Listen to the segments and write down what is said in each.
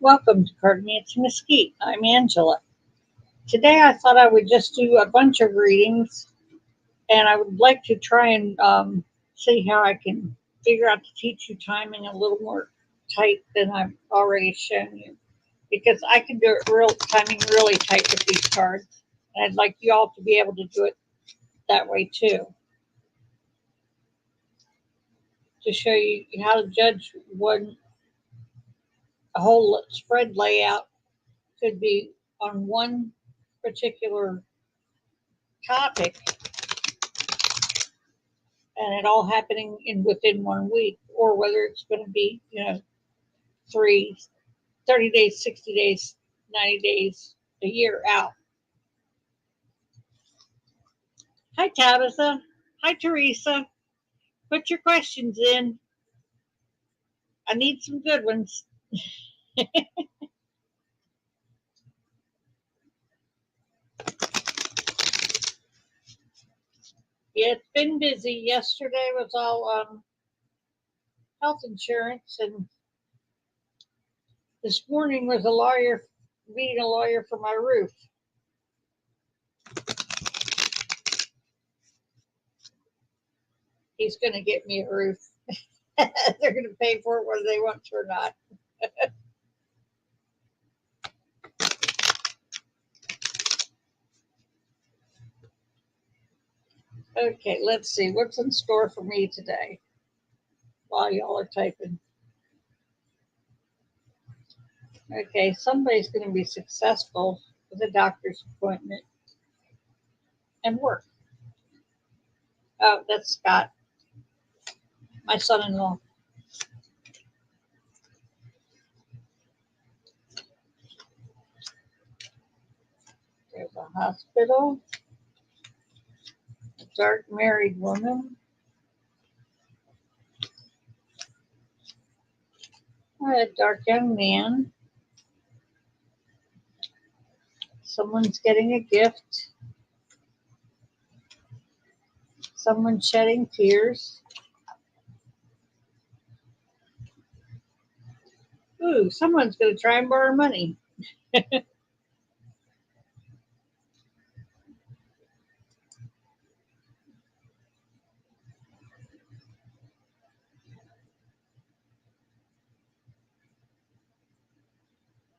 Welcome to Cartoonets Mesquite. I'm Angela. Today I thought I would just do a bunch of readings, and I would like to try and see how I can figure out to teach you timing a little more tight than I've already shown you, because I can do it real timing really tight with these cards, and I'd like you all to be able to do it that way too, to show you how to judge when a whole spread layout could be on one particular topic and it all happening in within 1 week, or whether it's going to be, three, 30 days, 60 days, 90 days, a year out. Hi, Tabitha. Hi, Teresa. Put your questions in. I need some good ones. Yeah, it's been busy. Yesterday was all health insurance, and this morning was a lawyer meeting a lawyer for my roof. He's going to get me a roof. They're going to pay for it whether they want to or not. Okay, let's see what's in store for me today while y'all are typing. Okay, somebody's going to be successful with a doctor's appointment and work. Oh, that's Scott, my son in law. There's a hospital, a dark married woman, a dark young man, someone's getting a gift, someone shedding tears. Ooh, someone's going to try and borrow money.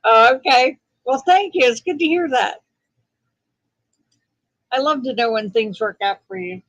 Oh, okay. Well, thank you. It's good to hear that. I love to know when things work out for you.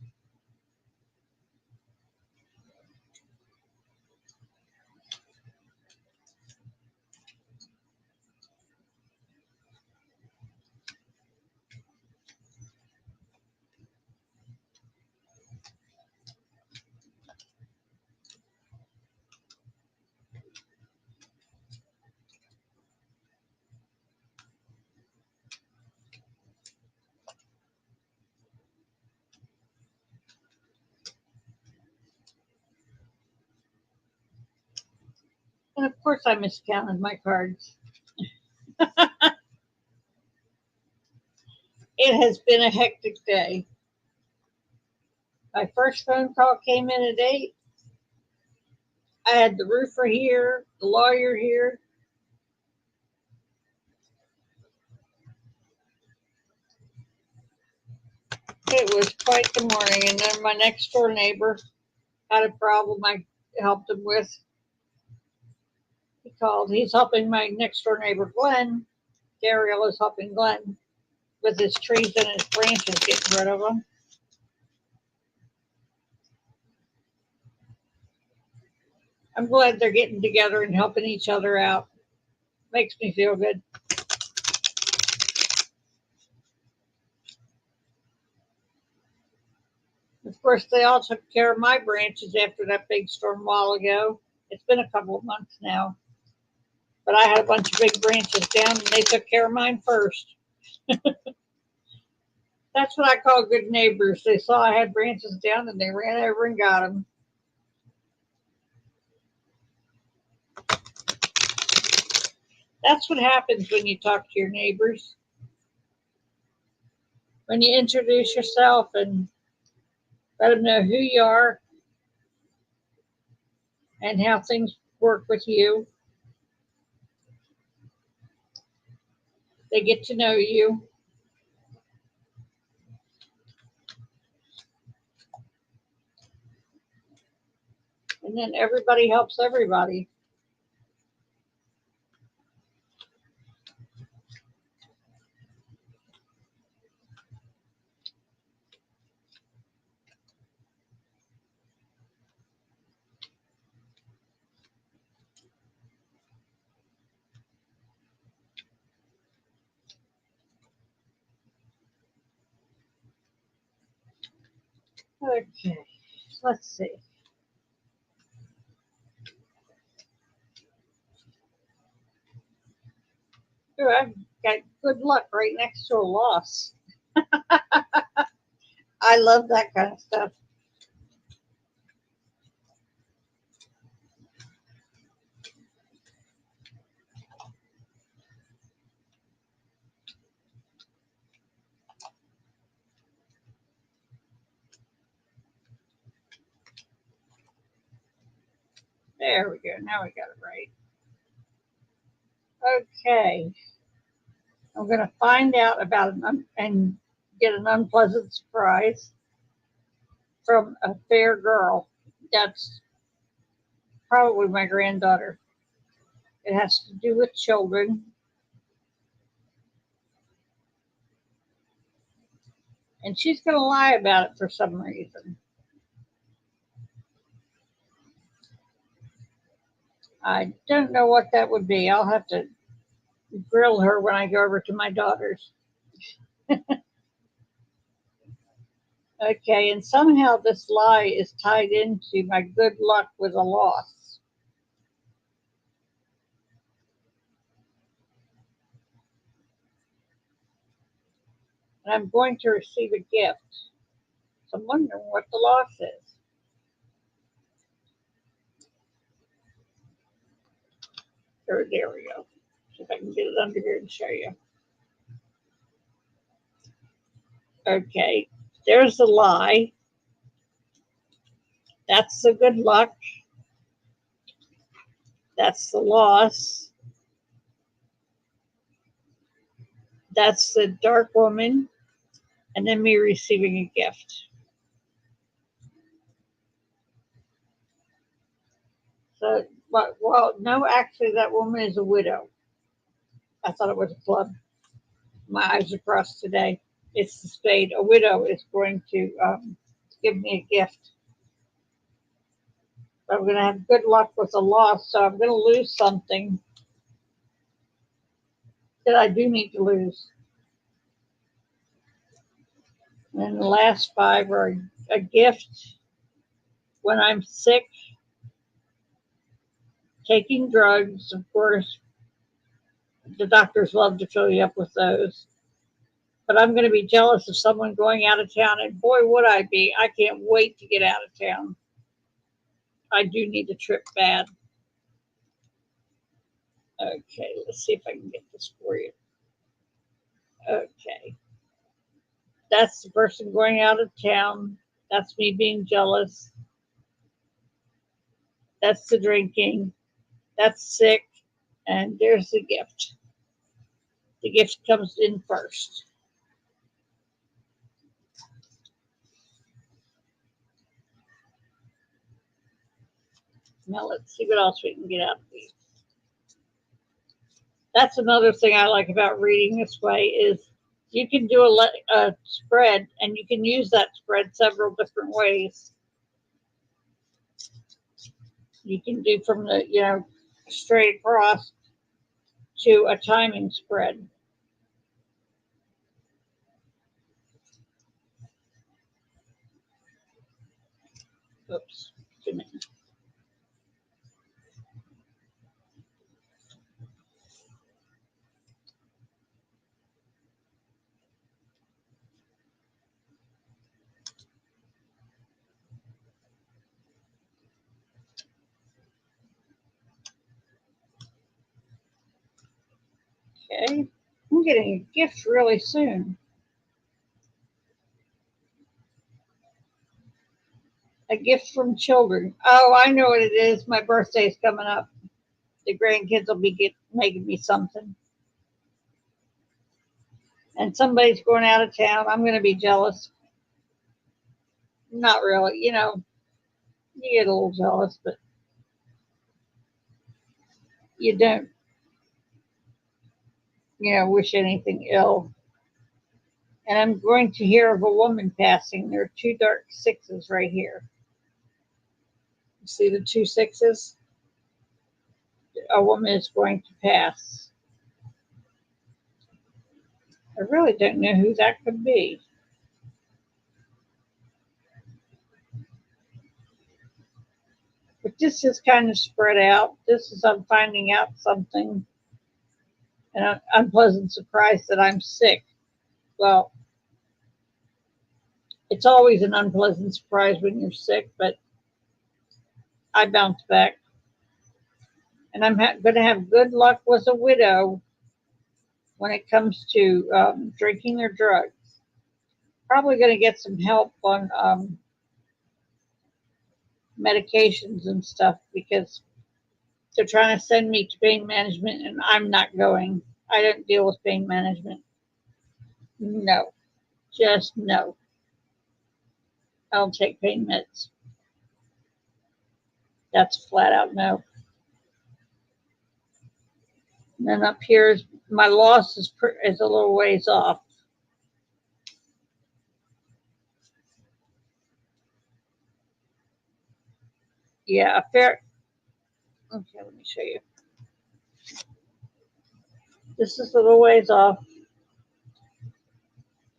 And of course, I miscounted my cards. It has been a hectic day. My first phone call came in at 8. I had the roofer here, the lawyer here. It was quite the morning. And then my next door neighbor had a problem I helped him with. He called. He's helping my next door neighbor, Glenn. Gabriel is helping Glenn with his trees and his branches, getting rid of them. I'm glad they're getting together and helping each other out. Makes me feel good. Of course, they all took care of my branches after that big storm a while ago. It's been a couple of months now. But I had a bunch of big branches down and they took care of mine first. That's what I call good neighbors. They saw I had branches down and they ran over and got them. That's what happens when you talk to your neighbors. When you introduce yourself and let them know who you are and how things work with you. They get to know you. And then everybody helps everybody. Okay, let's see. Ooh, I've got good luck right next to a loss. I love that kind of stuff. There we go. Now we got it right. Okay. I'm going to find out about and get an unpleasant surprise from a fair girl. That's probably my granddaughter. It has to do with children. And she's going to lie about it for some reason. I don't know what that would be. I'll have to grill her when I go over to my daughter's. Okay, and somehow this lie is tied into my good luck with a loss. And I'm going to receive a gift. So I'm wondering what the loss is. There we go. See if I can get it under here and show you. Okay, there's the lie. That's the good luck. That's the loss. That's the dark woman. And then me receiving a gift. So, well, no, actually, that woman is a widow. I thought it was a club. My eyes are crossed today. It's the spade. A widow is going to give me a gift. I'm going to have good luck with a loss, so I'm going to lose something that I do need to lose. And the last five are a gift when I'm sick, taking drugs, of course. The doctors love to fill you up with those. But I'm going to be jealous of someone going out of town, and boy, would I be. I can't wait to get out of town. I do need a trip bad. Okay, let's see if I can get this for you. Okay. That's the person going out of town. That's me being jealous. That's the drinking. That's sick. And there's the gift. The gift comes in first. Now let's see what else we can get out of these. That's another thing I like about reading this way is you can do a spread and you can use that spread several different ways. You can do from the, straight across to a timing spread. Oops, too many. Okay, I'm getting a gift really soon. A gift from children. Oh, I know what it is. My birthday's coming up. The grandkids will be making me something. and somebody's going out of town, I'm going to be jealous. Not really, you get a little jealous, but you don't, wish anything ill. And I'm going to hear of a woman passing. There are two dark sixes right here. You see the two sixes? A woman is going to pass. I really don't know who that could be. But this is kind of spread out. This is I'm finding out something, and an unpleasant surprise that I'm sick. Well, it's always an unpleasant surprise when you're sick, but I bounced back. And I'm going to have good luck with a widow when it comes to drinking their drugs. Probably going to get some help on medications and stuff because they're trying to send me to pain management and I'm not going. I don't deal with pain management. No, just no. I don't take pain meds. That's flat out no. And then up here is my loss is a little ways off. Yeah, a fair. Okay, let me show you. This is a little ways off.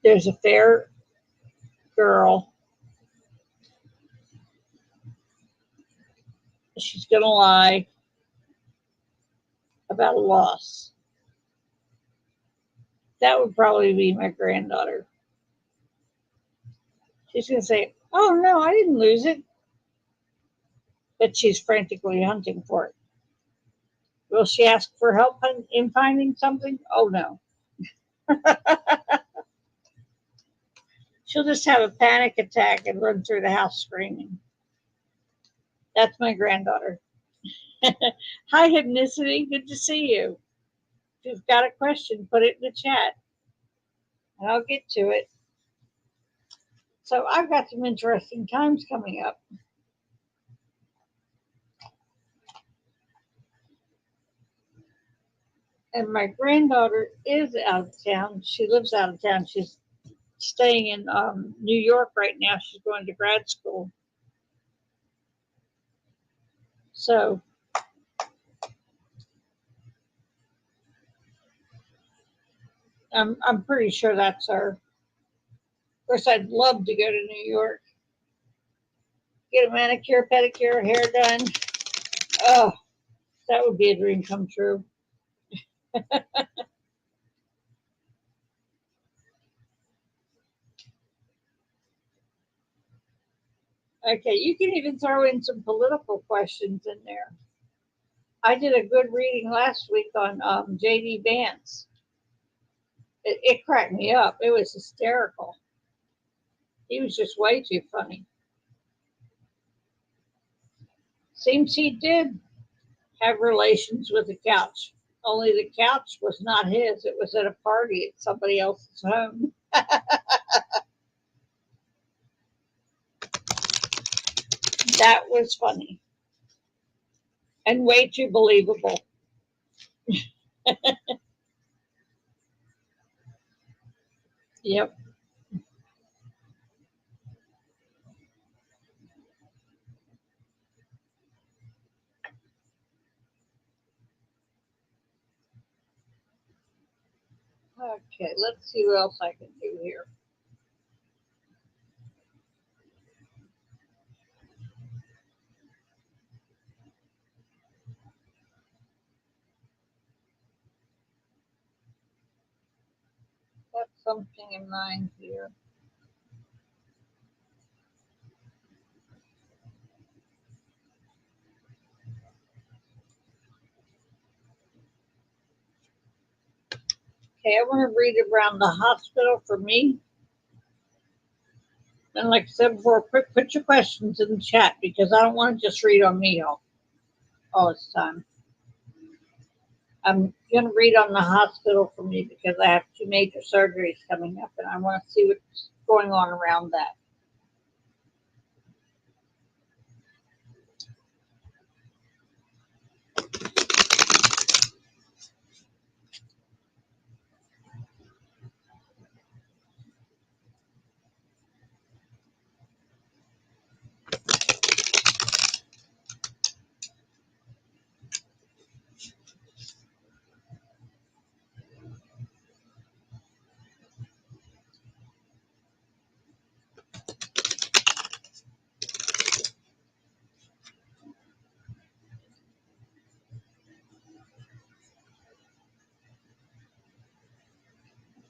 There's a fair girl. She's going to lie about a loss. That would probably be my granddaughter. She's going to say, "Oh, no, I didn't lose it." But she's frantically hunting for it. Will she ask for help in finding something? Oh, no. She'll just have a panic attack and run through the house screaming. That's my granddaughter. Hi, Hypnicity. Good to see you. If you've got a question, put it in the chat and I'll get to it. So I've got some interesting times coming up. And my granddaughter is out of town. She lives out of town. She's staying in New York right now. She's going to grad school. So I'm pretty sure that's her. Of course, I'd love to go to New York, get a manicure, pedicure, hair done. Oh, that would be a dream come true. Okay, you can even throw in some political questions in there. I did a good reading last week on J.D. Vance. It cracked me up. It was hysterical. He was just way too funny. Seems he did have relations with the couch, only the couch was not his. It was at a party at somebody else's home. That was funny and way too believable. Yep. Okay, let's see what else I can do here. Got something in mind here. Okay, I want to read around the hospital for me. And like I said before, put your questions in the chat because I don't want to just read on me all this time. I'm going to read on the hospital for me because I have two major surgeries coming up and I want to see what's going on around that.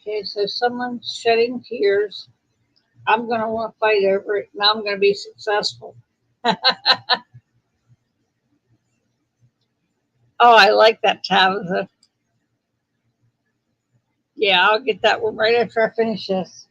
Okay, so someone's shedding tears. I'm going to want to fight over it and I'm going to be successful. Oh, I like that, Tabitha. Yeah, I'll get that one right after I finish this.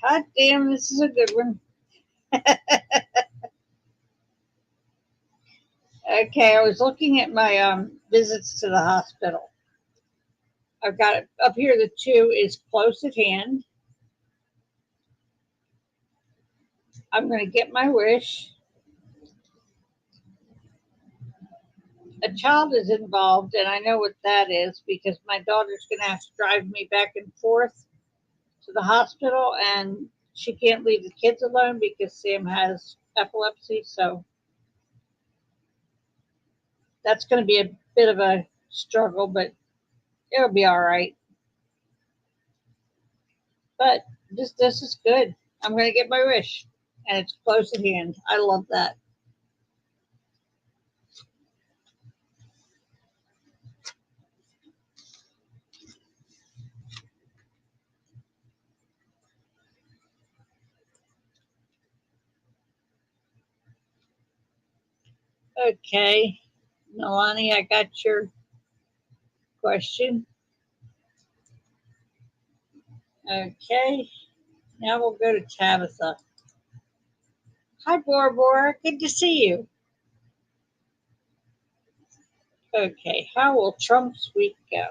Hot damn, this is a good one. Okay, I was looking at my visits to the hospital. I've got it up here. The two is close at hand. I'm going to get my wish. A child is involved, and I know what that is because my daughter's going to have to drive me back and forth to the hospital, and she can't leave the kids alone because Sam has epilepsy. So that's going to be a bit of a struggle, but it'll be all right. But this is good. I'm going to get my wish, and it's close at hand. I love that. Okay, Nalani, I got your question. Okay, now we'll go to Tabitha. Hi, Bora Bora. Good to see you. Okay, how will Trump's week go?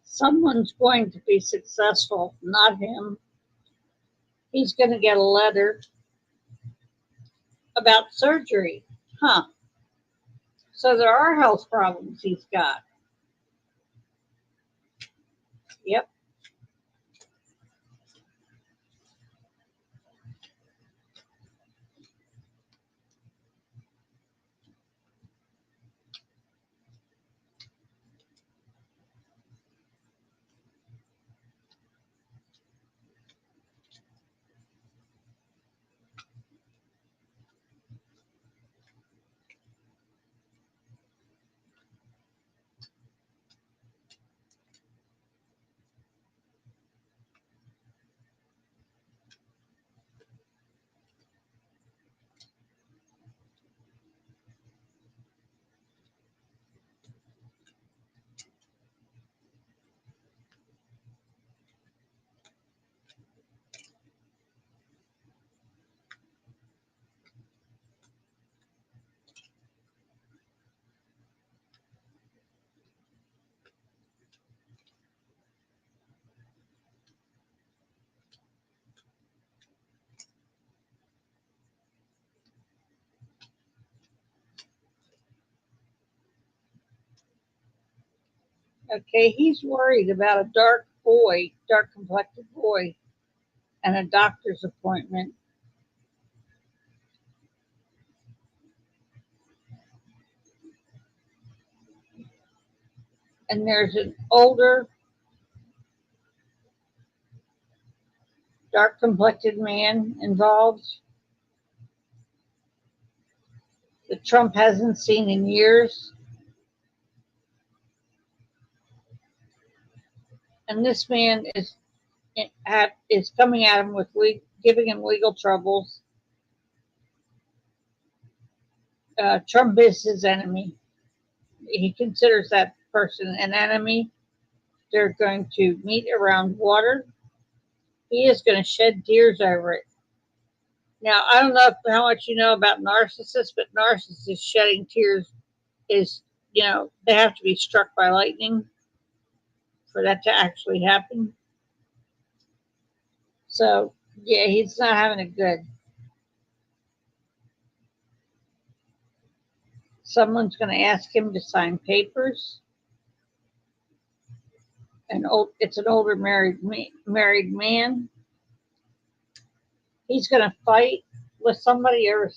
Someone's going to be successful, not him. He's going to get a letter about surgery. Huh. So there are health problems he's got. Yep. Okay, he's worried about a dark boy, dark complected boy, and a doctor's appointment. And there's an older, dark complected man involved that Trump hasn't seen in years. And this man is coming at him with giving him legal troubles. Trump is his enemy. He considers that person an enemy. They're going to meet around water. He is going to shed tears over it. Now, I don't know how much you know about narcissists, but narcissists shedding tears is, they have to be struck by lightning for that to actually happen. So, yeah, he's not having it good. Someone's going to ask him to sign papers. It's an older married man. He's going to fight with somebody over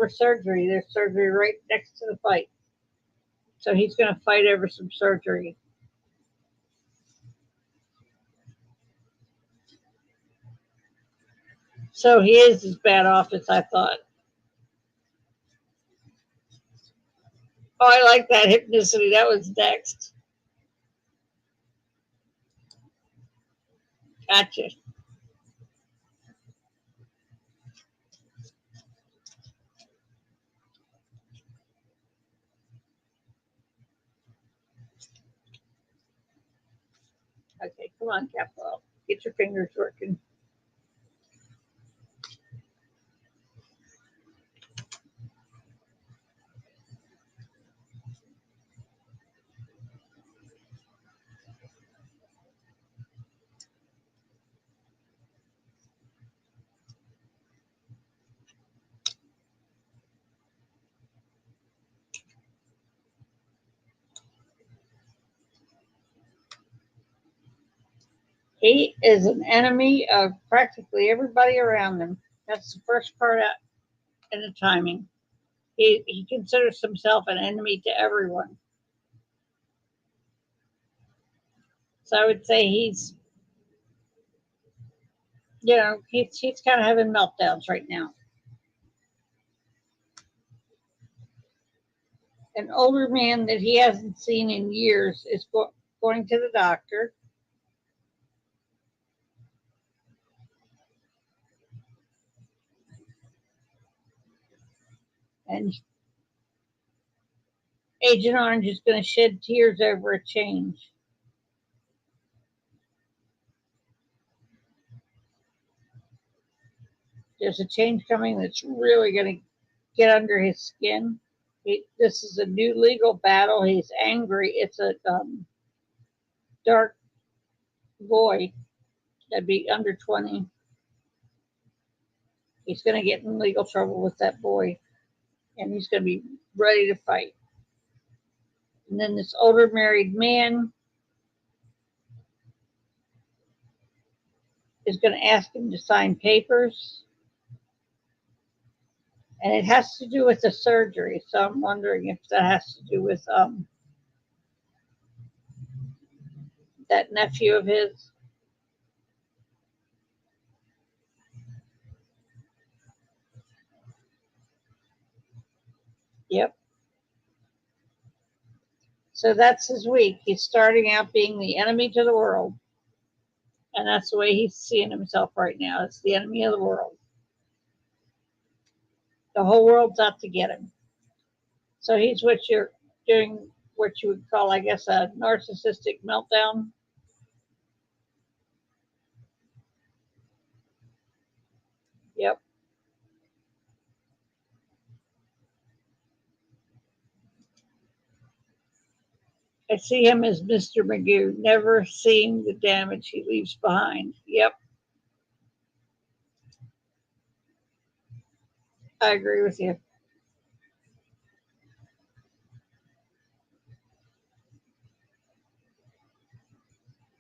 surgery. There's surgery right next to the fight. So he's going to fight over some surgery. So he is as bad off as I thought. Oh, I like that hypnicity. That was next. Gotcha. Okay, come on, Capo. Get your fingers working. He is an enemy of practically everybody around him. That's the first part in the timing. He considers himself an enemy to everyone. So I would say he's kind of having meltdowns right now. An older man that he hasn't seen in years is going to the doctor. And Agent Orange is going to shed tears over a change. There's a change coming that's really going to get under his skin. This is a new legal battle. He's angry. It's a dark boy that'd be under 20. He's going to get in legal trouble with that boy, and he's going to be ready to fight. And then this older married man is going to ask him to sign papers. And it has to do with the surgery. So I'm wondering if that has to do with that nephew of his. Yep. So that's his week. He's starting out being the enemy to the world. And that's the way he's seeing himself right now. It's the enemy of the world. The whole world's out to get him. So he's what you're doing, what you would call, I guess, a narcissistic meltdown. Yep. I see him as Mr. Magoo, never seeing the damage he leaves behind. Yep. I agree with you.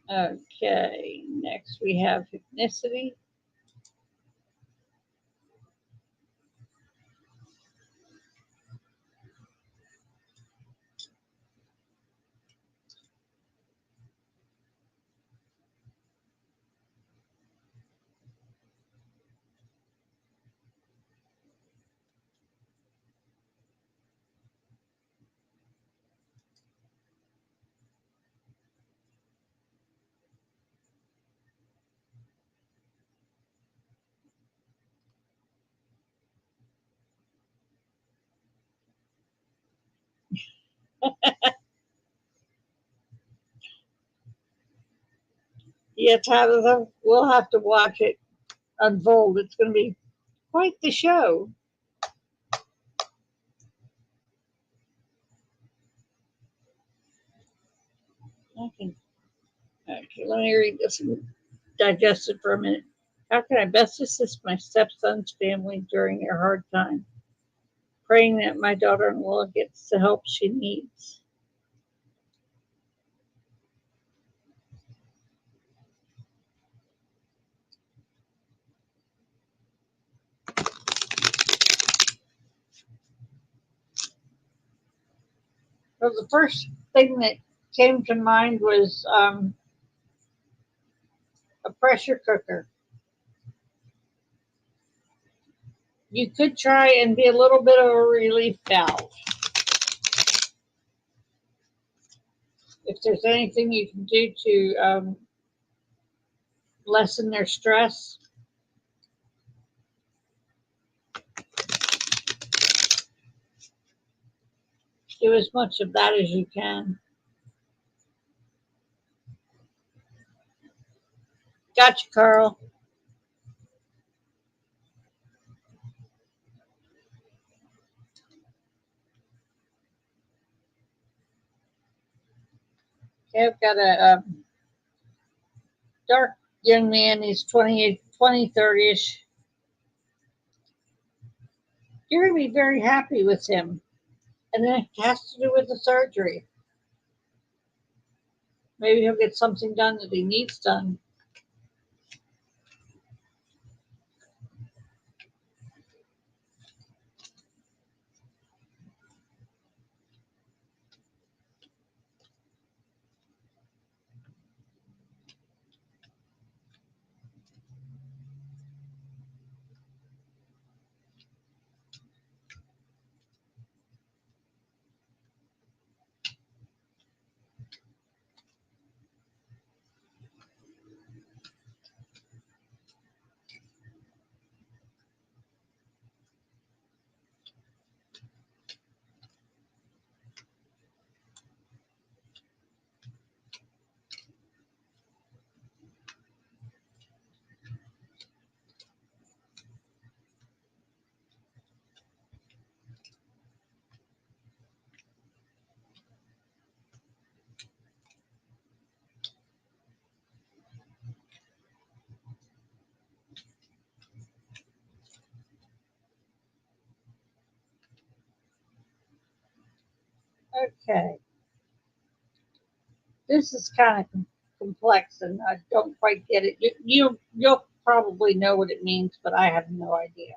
Okay, next we have ethnicity. Yeah, Tabitha, we'll have to watch it unfold. It's going to be quite the show. Okay, okay, let me read this and digest it for a minute. How can I best assist my stepson's family during their hard time? Praying that my daughter in law gets the help she needs. Well, the first thing that came to mind was a pressure cooker. You could try and be a little bit of a relief valve. If there's anything you can do to lessen their stress, do as much of that as you can. Gotcha, Carl. Okay, I've got a dark young man. He's 28, 20, 30-ish. You're going to be very happy with him. And then it has to do with the surgery. Maybe he'll get something done that he needs done. Okay. This is kind of complex and I don't quite get it. You'll probably know what it means, but I have no idea.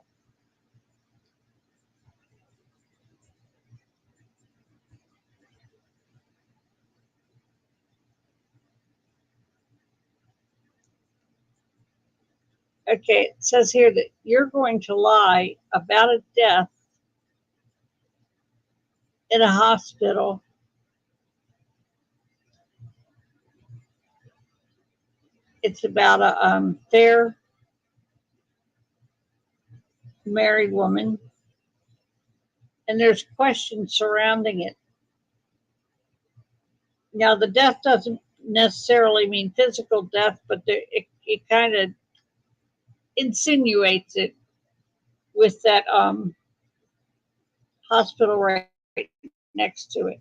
Okay, it says here that you're going to lie about a death in a hospital. It's about a fair married woman, and there's questions surrounding it. Now, the death doesn't necessarily mean physical death, but it kind of insinuates it with that hospital right next to it.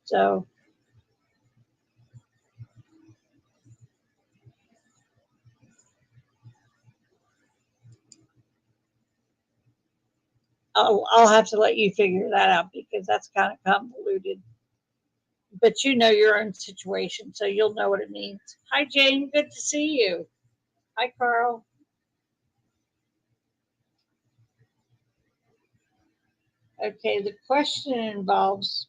So I'll have to let you figure that out because that's kind of convoluted. but you know your own situation, so you'll know what it means. Hi, Jane. Good to see you. Hi, Carl. Okay, the question involves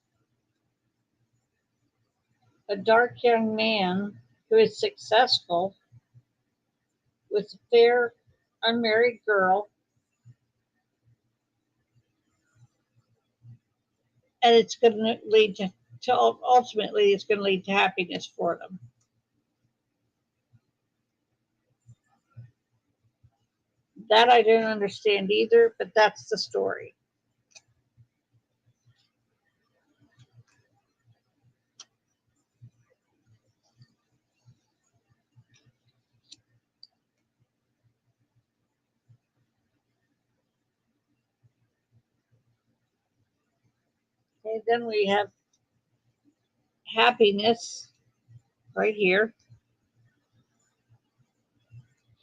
a dark young man who is successful with a fair unmarried girl, and it's going to lead to ultimately it's going to lead to happiness for them. That I don't understand either, but that's the story. Okay, then we have happiness right here.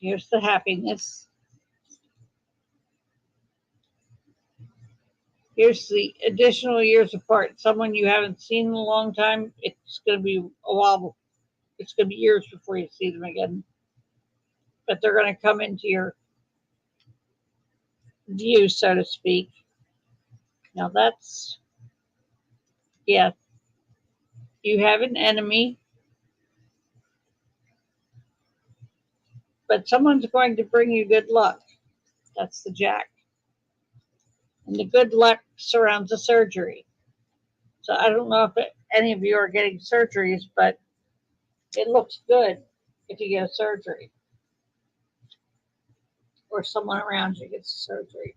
Here's the happiness. Here's the additional years apart. Someone you haven't seen in a long time, it's going to be a while. It's going to be years before you see them again. But they're going to come into your view, so to speak. Now that's, yeah, you have an enemy, but someone's going to bring you good luck. That's the Jack. And the good luck surrounds the surgery. So I don't know if any of you are getting surgeries, but it looks good if you get a surgery or someone around you gets a surgery.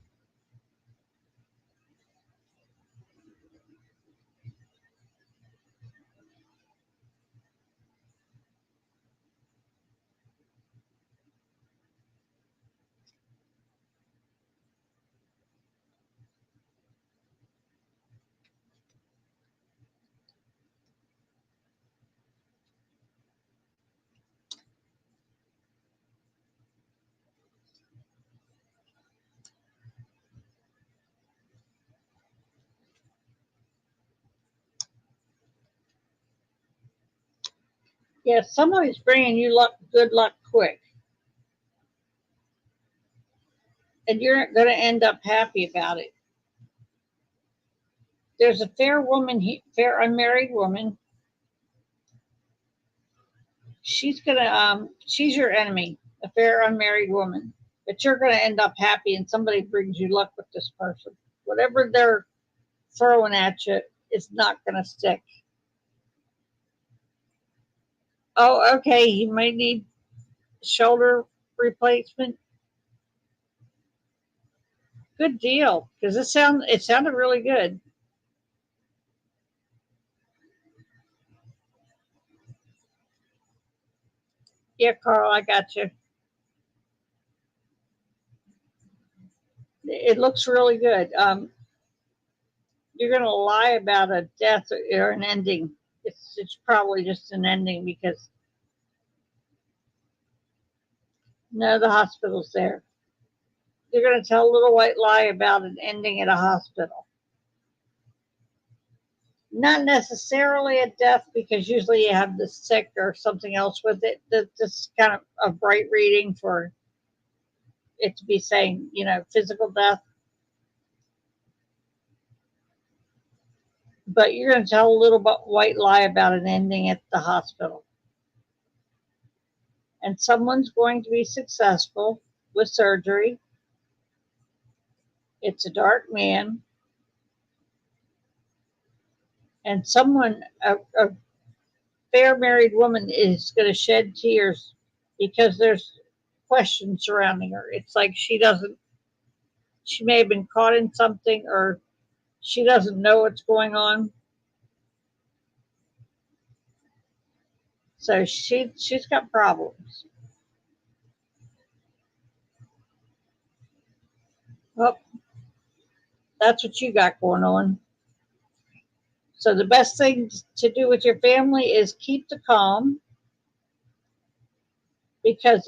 Yeah, somebody's bringing you luck, good luck quick. And you're going to end up happy about it. There's a fair woman, fair unmarried woman. She's your enemy, a fair unmarried woman. But you're going to end up happy, and somebody brings you luck with this person. Whatever they're throwing at you is not going to stick. Oh, okay. You may need shoulder replacement. Good deal, because it sounded really good. Yeah, Carl, I got you. It looks really good. You're going to lie about a death or an ending. It's probably just an ending because no, the hospital's there. You're going to tell a little white lie about an ending at a hospital. Not necessarily a death because usually you have the sick or something else with it. This is kind of a bright reading for it to be saying, physical death. But you're going to tell a little white lie about an ending at the hospital. And someone's going to be successful with surgery. It's a dark man. And a fair married woman, is going to shed tears because there's questions surrounding her. It's like she may have been caught in something or she doesn't know what's going on. So she's got problems. Well, that's what you got going on. So the best thing to do with your family is keep the calm because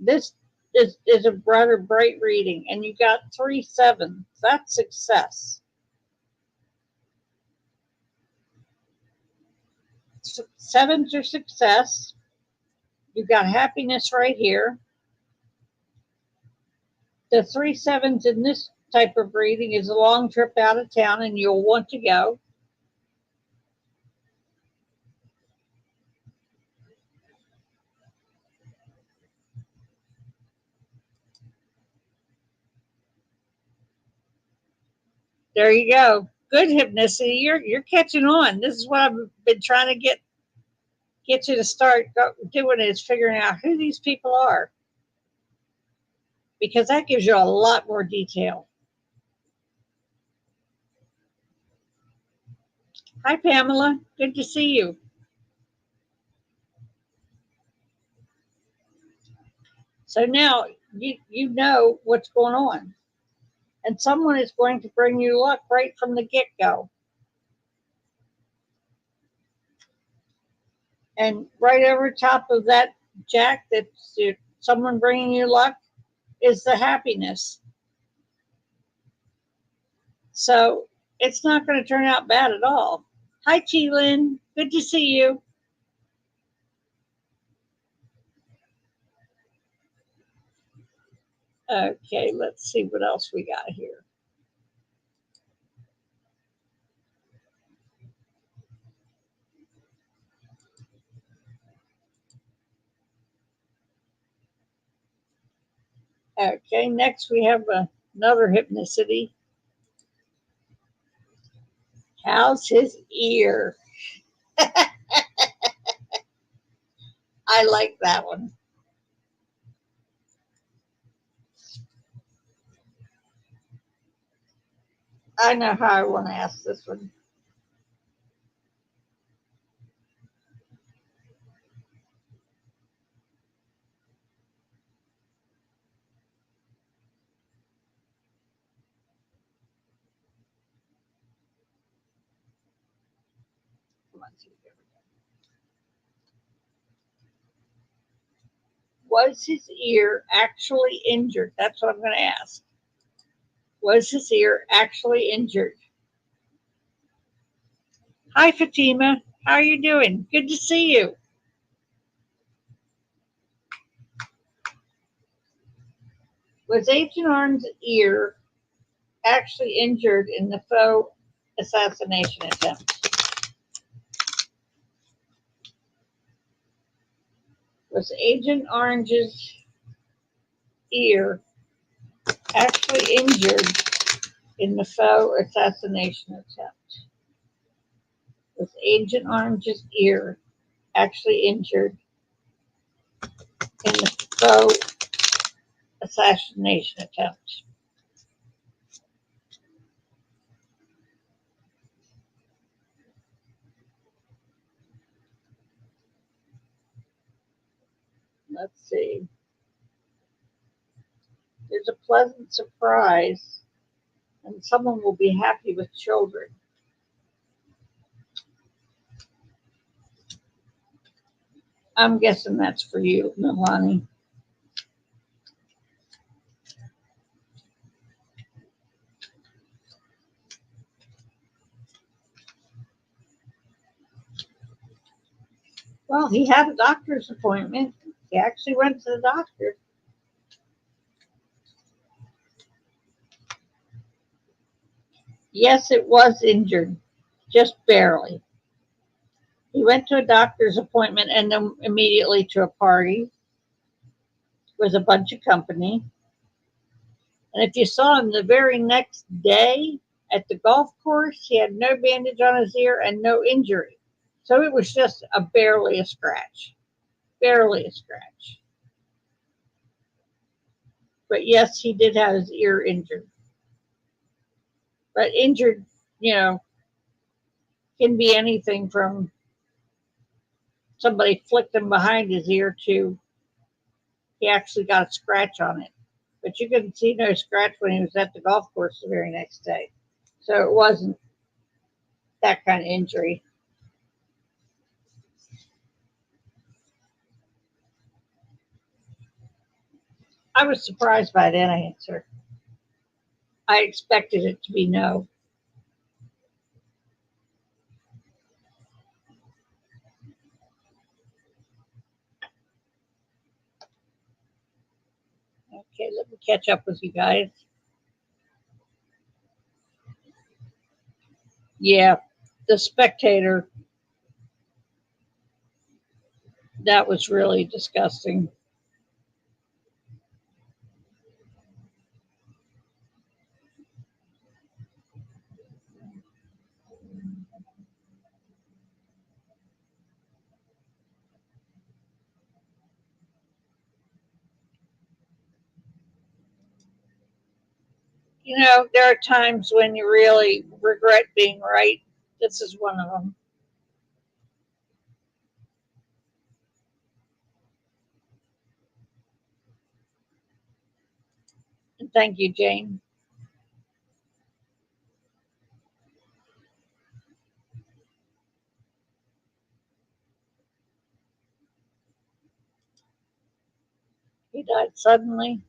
this is a rather bright reading and you got 3 7. That's success. sevens are success. You've got happiness right here. The 3 sevens in this type of reading is a long trip out of town and you'll want to go. There you go. Good hypnicity. You're catching on. This is what I've been trying to get you to start doing is figuring out who these people are because that gives you a lot more detail. Hi Pamela, good to see you. So now you know what's going on. And someone is going to bring you luck right from the get-go. And right over top of that jack that's someone bringing you luck is the happiness. So it's not going to turn out bad at all. Hi, Chi-Lin. Good to see you. Okay, let's see what else we got here. Okay, next we have another hypnicity. How's his ear? I like that one. I know how I want to ask this one. Was his ear actually injured? That's what I'm going to ask. Was his ear actually injured? Hi, Fatima. How are you doing? Good to see you. Was Agent Orange's ear actually injured in the faux assassination attempt? Was Agent Orange's ear actually injured in the faux assassination attempt? Was Agent Orange's ear actually injured in the faux assassination attempt? Let's see. There's a pleasant surprise, and someone will be happy with children. I'm guessing that's for you, Milani. Well, he had a doctor's appointment. He actually went to the doctor. Yes, it was injured, just barely. He went to a doctor's appointment and then immediately to a party with a bunch of company. And if you saw him the very next day at the golf course, he had no bandage on his ear and no injury. So it was just barely a scratch. Barely a scratch. But yes, he did have his ear injured. But injured, you know, can be anything from somebody flicked him behind his ear to he actually got a scratch on it. But you couldn't see no scratch when he was at the golf course the very next day. So it wasn't that kind of injury. I was surprised by that answer. I expected it to be no. Okay, let me catch up with you guys. Yeah, The Spectator. That was really disgusting. There are times when you really regret being right. This is one of them. And thank you, Jane. He died suddenly.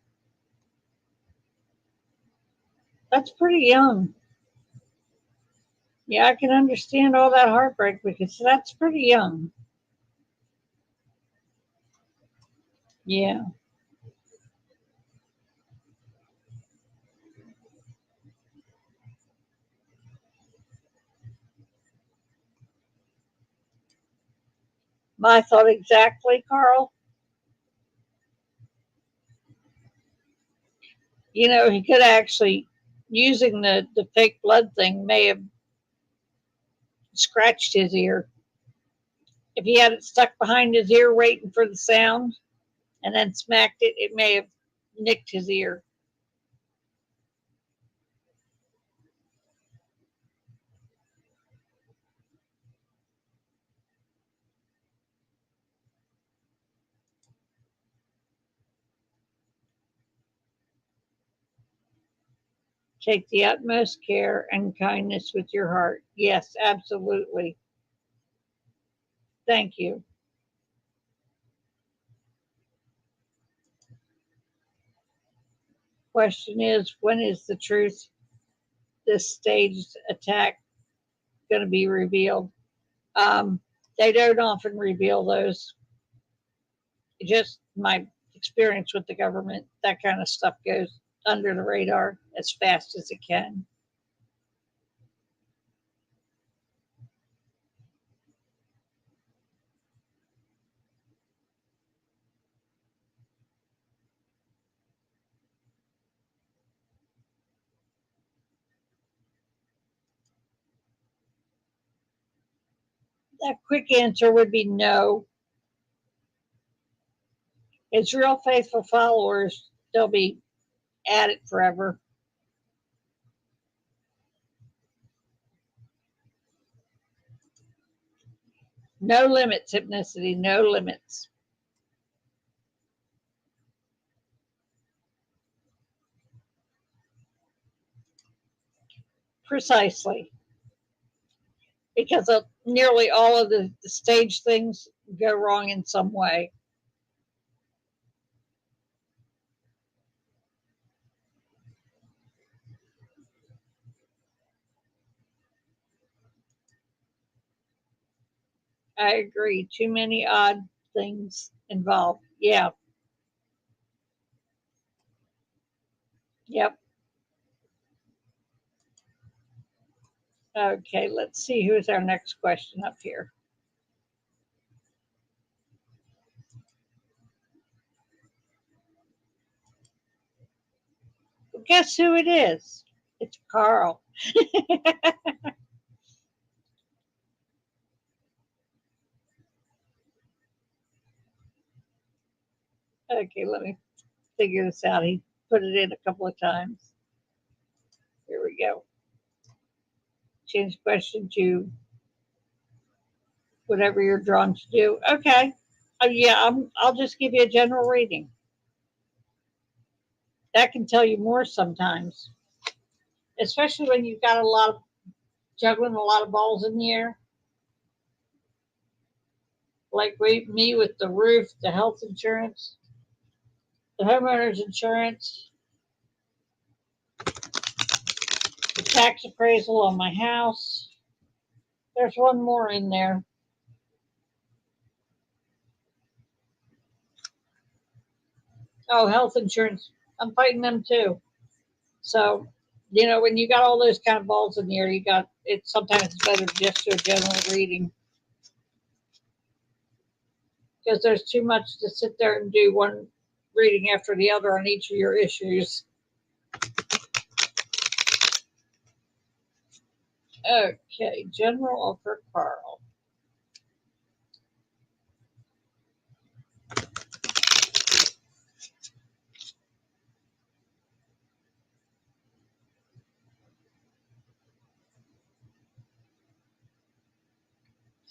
That's pretty young. Yeah, I can understand all that heartbreak because that's pretty young. Yeah. My thought exactly, Carl. He could actually, using the fake blood thing, may have scratched his ear. If he had it stuck behind his ear waiting for the sound and then smacked it, it may have nicked his ear. Take the utmost care and kindness with your heart. Yes, absolutely. Thank you. Question is, when is the truth, this staged attack, going to be revealed? Um, they don't often reveal those. Just my experience with the government, that kind of stuff goes under the radar as fast as it can. That quick answer would be no. It's real faithful followers. They'll be at it forever. No limits, hypnicity, no limits. Precisely. Because of nearly all of the stage things go wrong in some way. I agree. Too many odd things involved. Yeah. Yep. Okay, let's see who's our next question up here. Well, guess who it is? It's Carl. Okay, let me figure this out. He put it in a couple of times. Here we go. Change question to whatever you're drawn to do. Okay. Yeah, I'll just give you a general reading. That can tell you more sometimes, especially when you've got a lot of juggling a lot of balls in the air. Like me with the roof, the health insurance, the homeowner's insurance, the tax appraisal on my house. There's one more in there. Oh, health insurance. I'm fighting them too. So, when you got all those kind of balls in the air, you got it. Sometimes it's better just to a general reading because there's too much to sit there and do one reading after the other on each of your issues. Okay, General for Carl.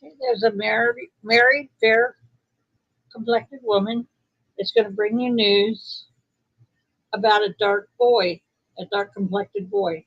Okay, there's a married, fair complected woman. It's going to bring you news about a dark boy, a dark complected boy.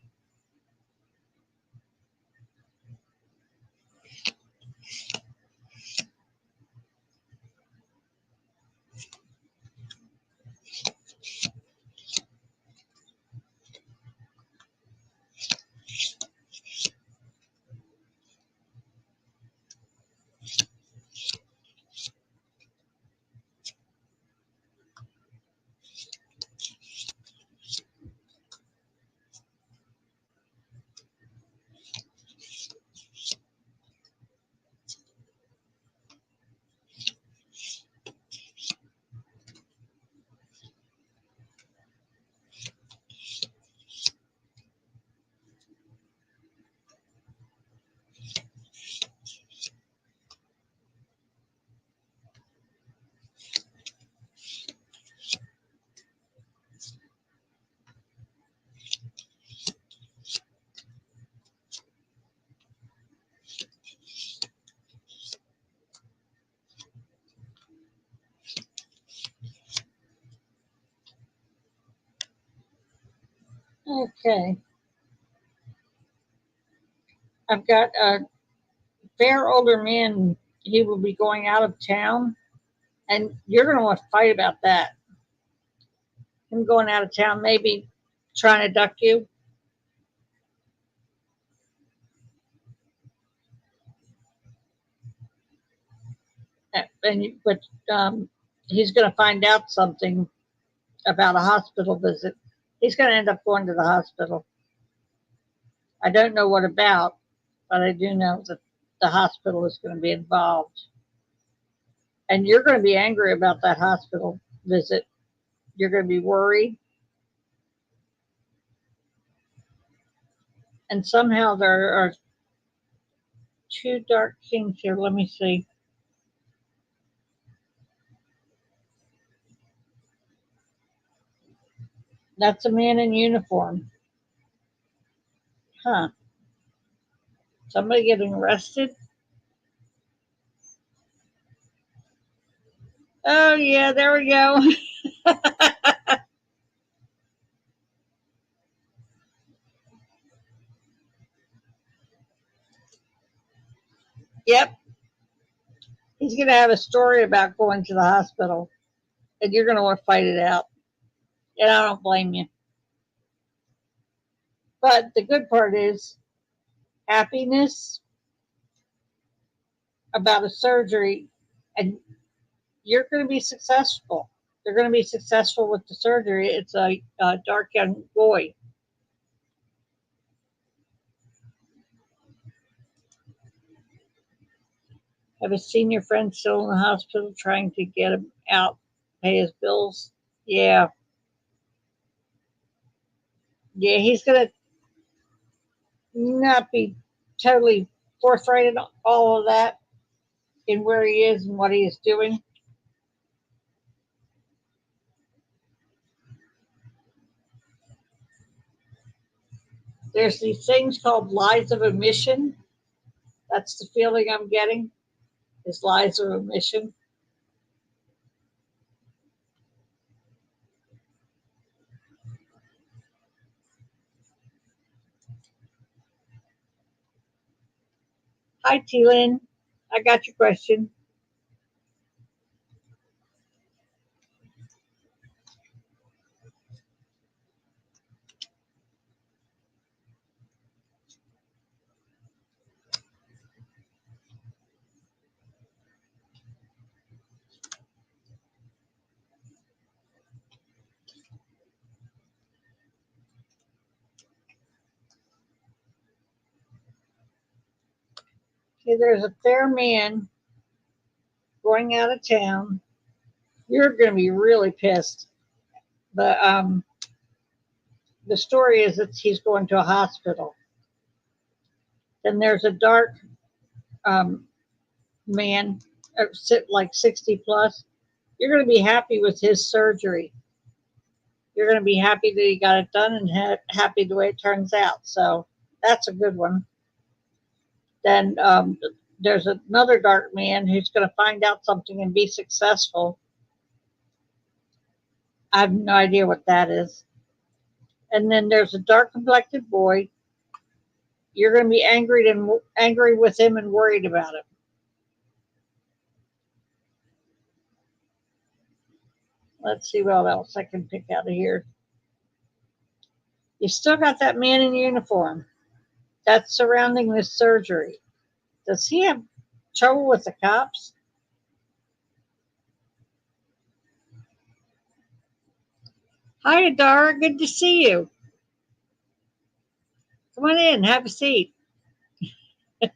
Okay, I've got a fair older man. He will be going out of town, and you're going to want to fight about that. Him going out of town, maybe trying to duck you. But he's going to find out something about a hospital visit. He's going to end up going to the hospital. I don't know what about, but I do know that the hospital is going to be involved. And you're going to be angry about that hospital visit. You're going to be worried. And somehow there are two dark kings here. Let me see. That's a man in uniform. Huh. Somebody getting arrested? Oh, yeah, there we go. Yep. He's going to have a story about going to the hospital, and you're going to want to fight it out. And I don't blame you. But the good part is happiness about a surgery, and you're going to be successful. They're going to be successful with the surgery. It's a dark young boy. Have a senior friend still in the hospital trying to get him out, pay his bills. Yeah. Yeah, he's going to not be totally forthright in all of that in where he is and what he is doing. There's these things called lies of omission. That's the feeling I'm getting is lies of omission. Hi, T Lynn. I got your question. Okay, there's a fair man going out of town. You're going to be really pissed. The story is that he's going to a hospital. Then there's a dark um, man, like 60 plus. You're going to be happy with his surgery. You're going to be happy that he got it done and happy the way it turns out. So that's a good one. Then there's another dark man who's going to find out something and be successful. I have no idea what that is. And then there's a dark complected boy. You're going to be angry with him and worried about him. Let's see what else I can pick out of here. You still got that man in uniform that's surrounding this surgery. Does he have trouble with the cops? Hi, Adara. Good to see you. Come on in. Have a seat. Well,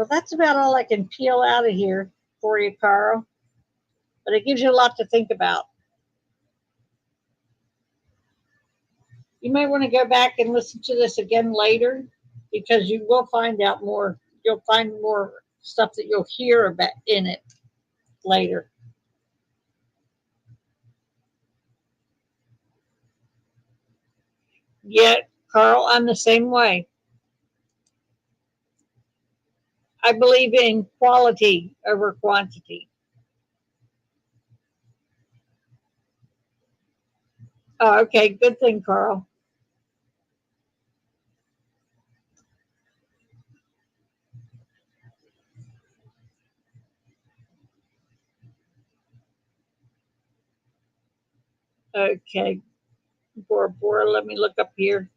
that's about all I can peel out of here for you, Carl. But it gives you a lot to think about. You might want to go back and listen to this again later because you will find out more. You'll find more stuff that you'll hear about in it later. Yet, Carl, I'm the same way. I believe in quality over quantity. Oh, okay. Good thing, Carl. Okay. Bora Bora, let me look up here.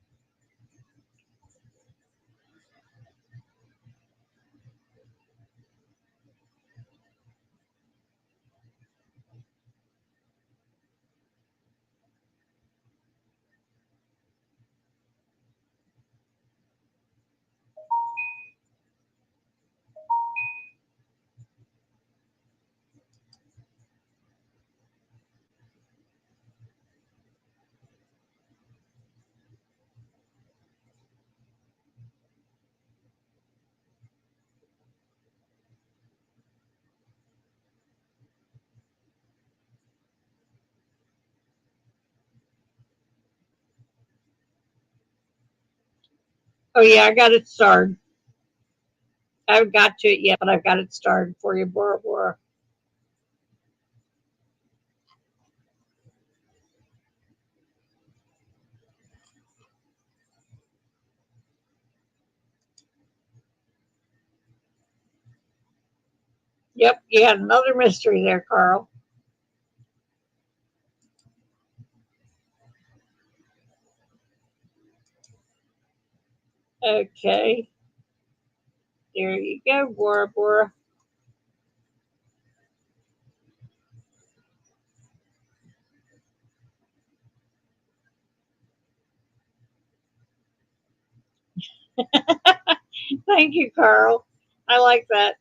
Oh, yeah, I got it started. I haven't got to it yet, but I've got it started for you, Bora Bora. Yep, you had another mystery there, Carl. Okay, there you go, Bora Bora. Thank you, Carl. I like that.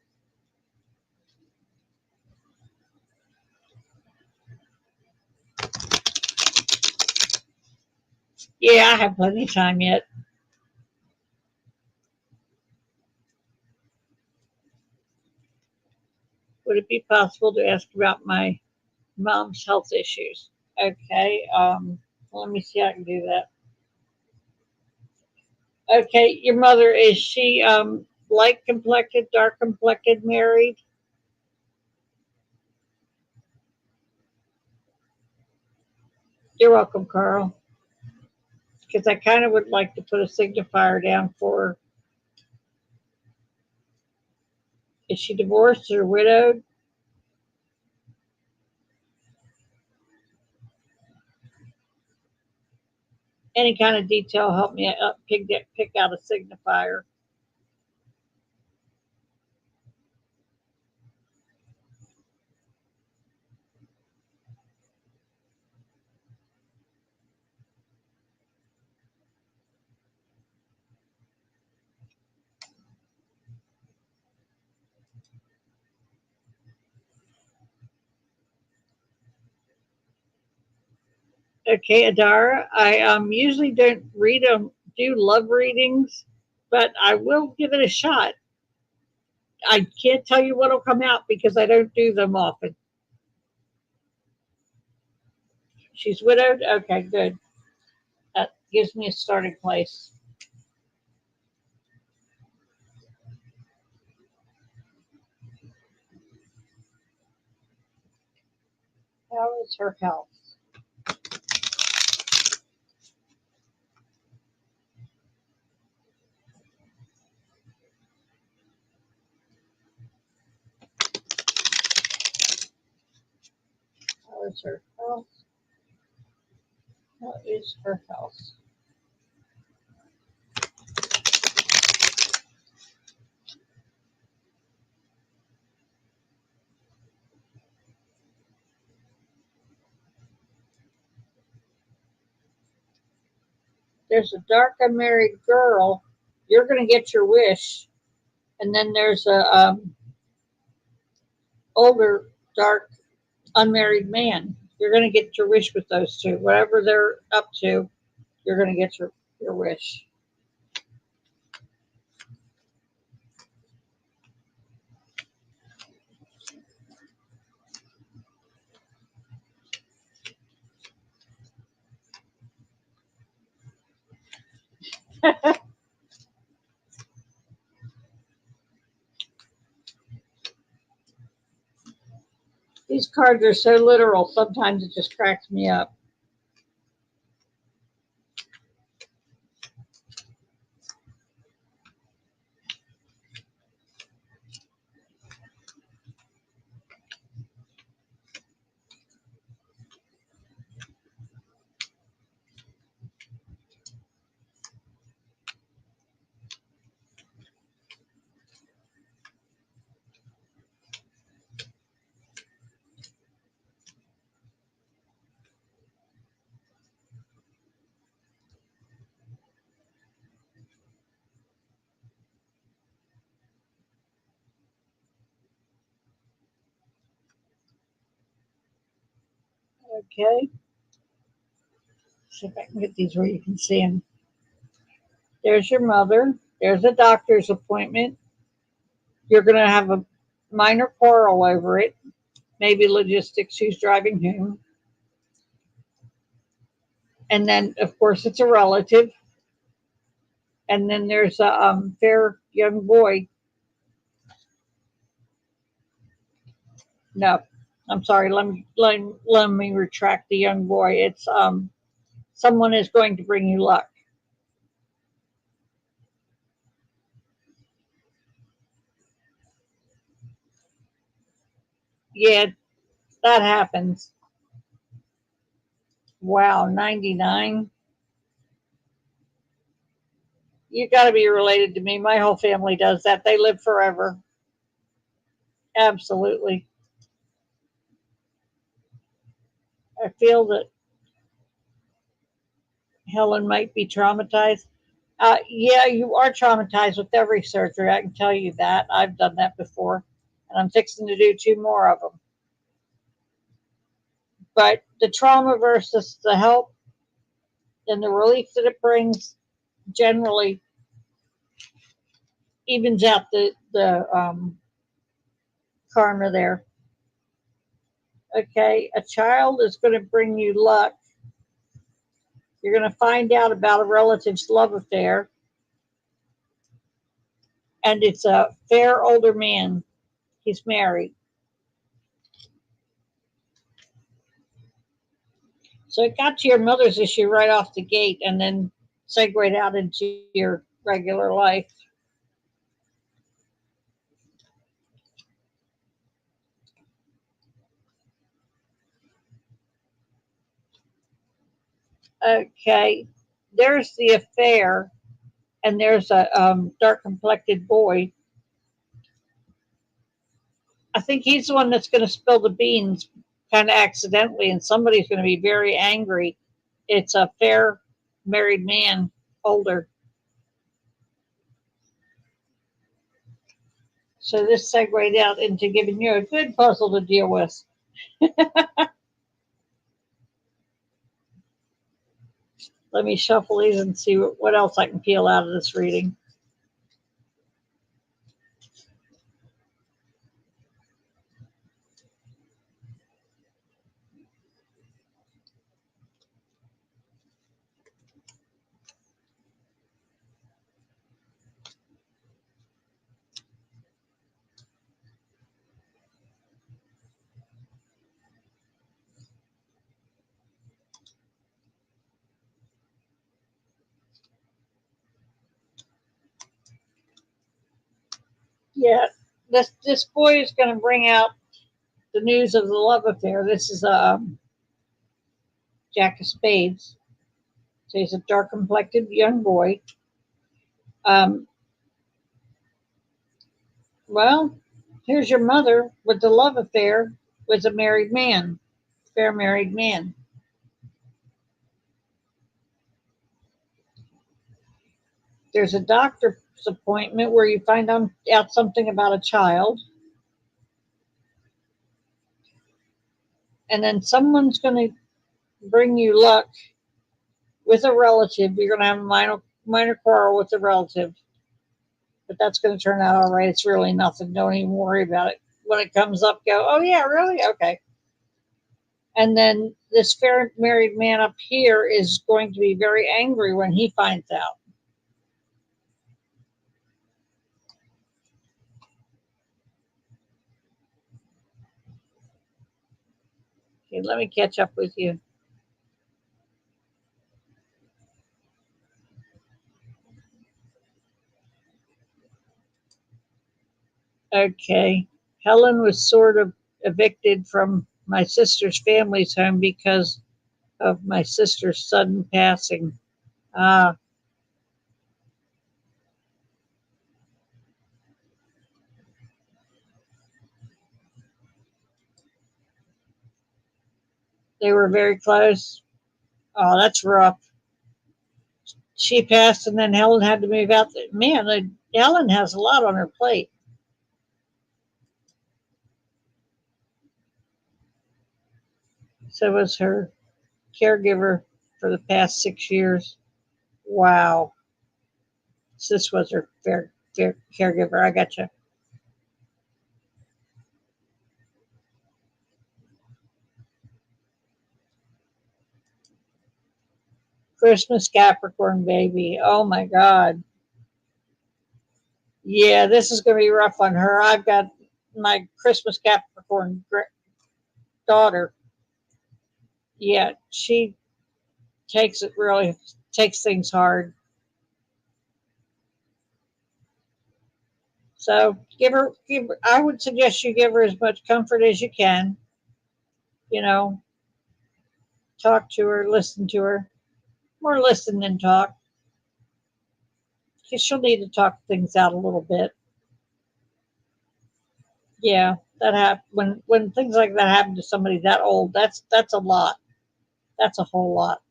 Yeah, I have plenty of time yet. Would it be possible to ask about my mom's health issues? Okay, let me see how I can do that. Okay, your mother, is she light complected, dark complected, married? You're welcome, Carl. Because I kind of would like to put a signifier down for, is she divorced or widowed? Any kind of detail help me pick out a signifier. Okay, Adara. I usually don't do love readings, but I will give it a shot. I can't tell you what'll come out because I don't do them often. She's widowed. Okay, good. That gives me a starting place. How is her health? How is her health? How is her health? There's a dark unmarried girl. You're going to get your wish. And then there's a older dark unmarried man. You're going to get your wish with those two. Whatever they're up to, you're going to get your wish. These cards are so literal, sometimes it just cracks me up. Okay, see if I can get these where you can see them. There's your mother. There's a doctor's appointment. You're going to have a minor quarrel over it. Maybe logistics, who's driving whom. And then, of course, it's a relative. And then there's a fair young boy. No, I'm sorry. Let me retract the young boy. It's someone is going to bring you luck. Yeah, that happens. Wow, 99. You got to be related to me. My whole family does that. They live forever. Absolutely. I feel that Helen might be traumatized. Yeah, you are traumatized with every surgery. I can tell you that. I've done that before, and I'm fixing to do two more of them. But the trauma versus the help and the relief that it brings generally evens out the karma there. Okay, a child is going to bring you luck. You're going to find out about a relative's love affair, and it's a fair older man. He's married. So it got to your mother's issue right off the gate and then segued out into your regular life. Okay, there's the affair, and there's a dark complected boy. I think he's the one that's going to spill the beans kind of accidentally, and somebody's going to be very angry. It's a fair married man, older. So this segued out into giving you a good puzzle to deal with. Let me shuffle these and see what else I can peel out of this reading. Yeah, this boy is going to bring out the news of the love affair. This is Jack of Spades. So he's a dark complected young boy. Um, well, here's your mother with the love affair with a married man, fair married man. There's a doctor's appointment where you find out something about a child, and then someone's going to bring you luck with a relative. You're going to have a minor quarrel with a relative, but that's going to turn out all right. It's really nothing. Don't even worry about it. When it comes up, go, oh yeah, really? Okay. And then this fair married man up here is going to be very angry when he finds out. Okay, let me catch up with you. Okay. Helen was sort of evicted from my sister's family's home because of my sister's sudden passing. Uh, they were very close. Oh, that's rough. She passed, and then Helen had to move out. Man, Helen has a lot on her plate. So was her caregiver for the past 6 years. Wow. So this was her fair caregiver. I gotcha. Christmas Capricorn baby. Oh my God. Yeah, this is going to be rough on her. I've got my Christmas Capricorn daughter. Yeah, she takes things hard. So I would suggest you give her as much comfort as you can. You know, talk to her, listen to her. More listen than talk. Because she'll need to talk things out a little bit. Yeah, that when things like that happen to somebody that old. That's a lot. That's a whole lot.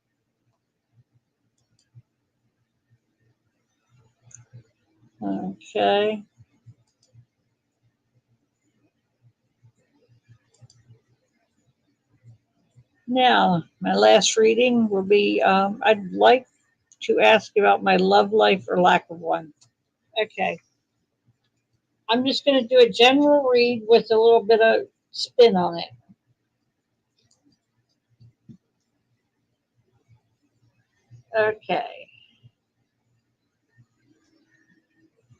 Okay. Now, my last reading will be I'd like to ask you about my love life or lack of one. Okay. I'm just going to do a general read with a little bit of spin on it. Okay.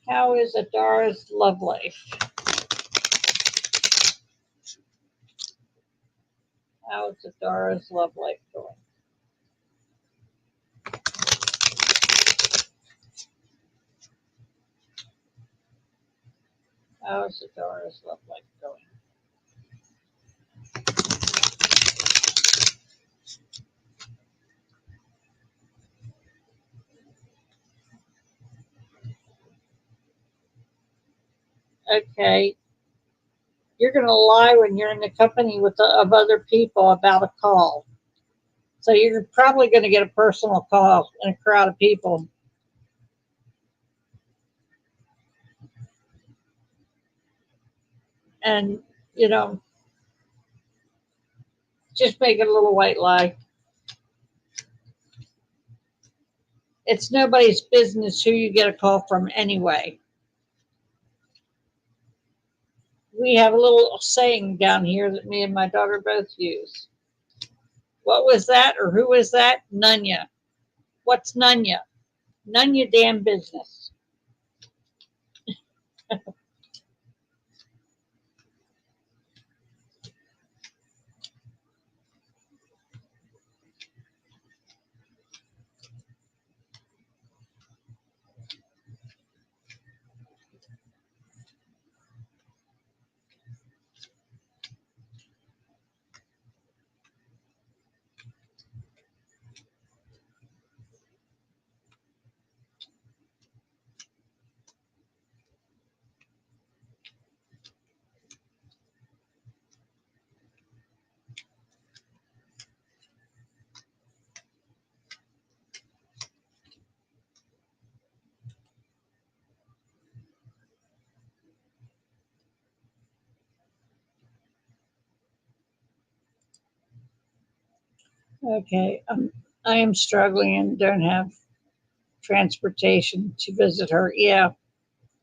How is Adara's love life? How is Adara's love life going? How is Adara's love life going? Okay. You're going to lie when you're in the company of other people about a call. So you're probably going to get a personal call in a crowd of people. And, you know, just make it a little white lie. It's nobody's business who you get a call from anyway. We have a little saying down here that me and my daughter both use. What was that or who was that? None ya. What's none ya? None your damn business. Okay, I am struggling and don't have transportation to visit her. Yeah,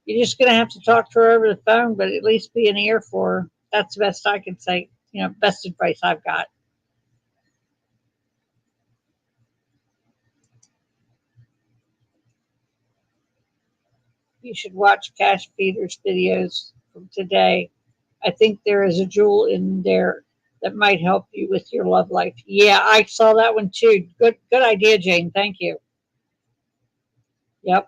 you're just gonna have to talk to her over the phone, but at least be an ear for her. That's the best I can say. Best advice I've got. You should watch Cash Peters videos from today. I think there is a jewel in there that might help you with your love life. Yeah, I saw that one too. Good idea, Jane. Thank you. Yep.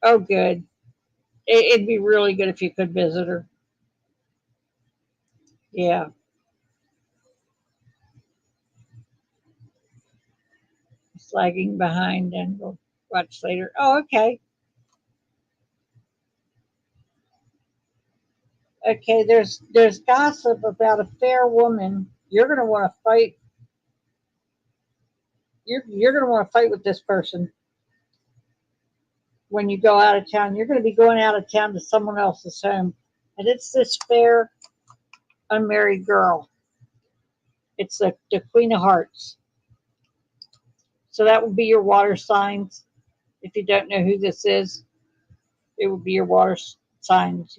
Oh, good. It'd be really good if you could visit her. Yeah. It's lagging behind, and we'll watch later. Oh, okay. Okay. There's gossip about a fair woman. You're gonna want to fight. You're gonna want to fight with this person when you go out of town. You're gonna be going out of town to someone else's home, and it's this fair unmarried girl. It's the Queen of Hearts. So that would be your water signs. If you don't know who this is, it would be your water signs.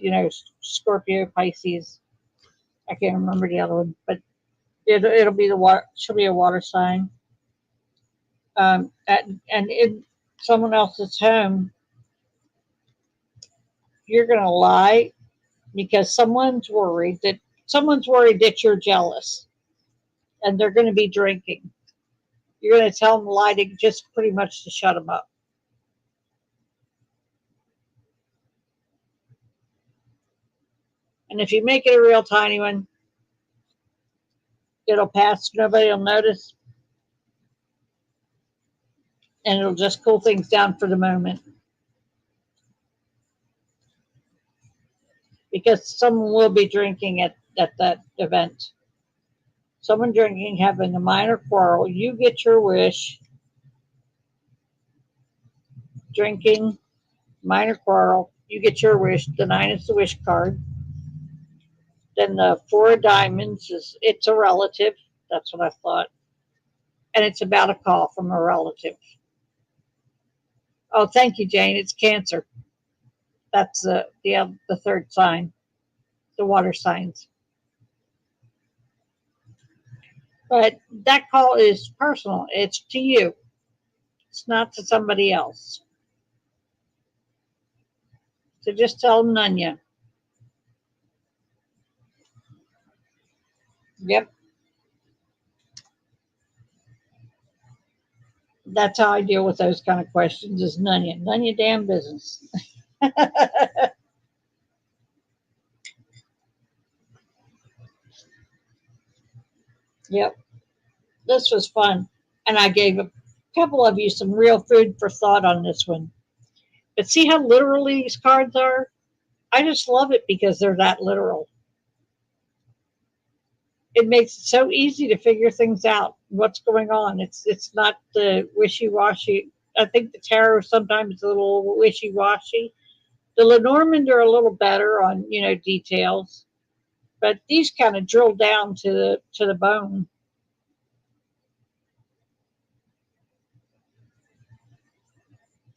Scorpio, Pisces. I can't remember the other one, but it'll be the water. She'll be a water sign. And in someone else's home, you're gonna lie because someone's worried that you're jealous, and they're gonna be drinking. You're gonna tell them a lie to just pretty much to shut them up. And if you make it a real tiny one, it'll pass. Nobody will notice, and it'll just cool things down for the moment because someone will be drinking at that event. Someone drinking, having a minor quarrel. You get your wish. Drinking, minor quarrel. You get your wish. The nine is the wish card. Then the four of diamonds is it's a relative. That's what I thought. And it's about a call from a relative. Oh, thank you, Jane. It's Cancer. That's the third sign, the water signs. But that call is personal. It's to you. It's not to somebody else. So just tell them Nunya. Yep. That's how I deal with those kind of questions is Nunya. None your damn business. Yep. This was fun. And I gave a couple of you some real food for thought on this one. But see how literal these cards are? I just love it because they're that literal. It makes it so easy to figure things out. What's going on? It's not the wishy washy. I think the tarot sometimes is a little wishy washy. The Lenormand are a little better on details, but these kind of drill down to the bone.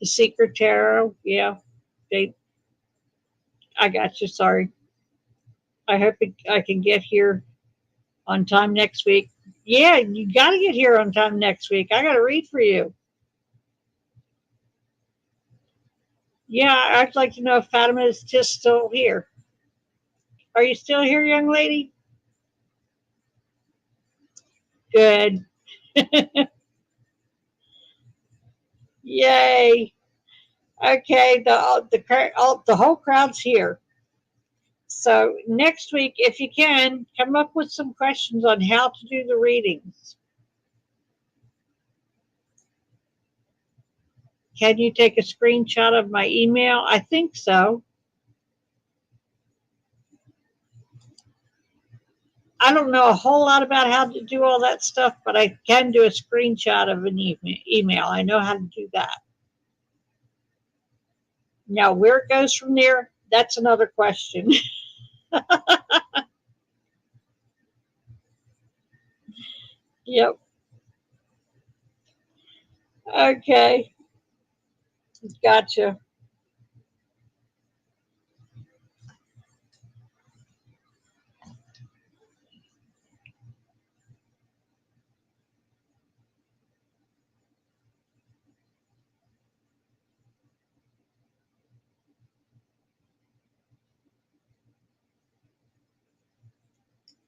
The Secret Tarot. Yeah, they. I got you. Sorry. I hope I can get here on time next week. Yeah, you got to get here on time next week. I got to read for you. Yeah, I'd like to know if Fatima is just still here. Are you still here, young lady? Good. Yay. Okay, the whole crowd's here. So next week, if you can, come up with some questions on how to do the readings. Can you take a screenshot of my email? I think so. I don't know a whole lot about how to do all that stuff, but I can do a screenshot of an email. I know how to do that. Now, where it goes from there, that's another question. Yep. Okay. Gotcha.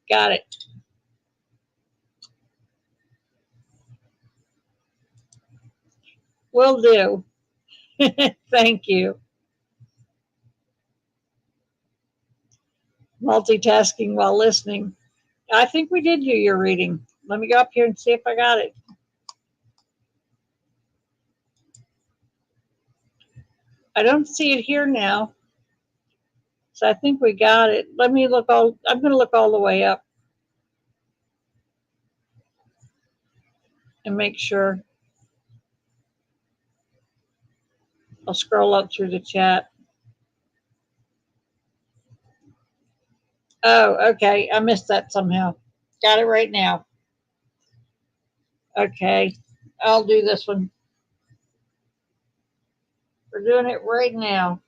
Got it. Will do. Thank you. Multitasking while listening. I think we did do your reading. Let me go up here and see if I got it. I don't see it here now. So I think we got it. Let me look I'm going to look all the way up and make sure. I'll scroll up through the chat. Oh, okay. I missed that somehow. Got it right now. Okay. I'll do this one. We're doing it right now.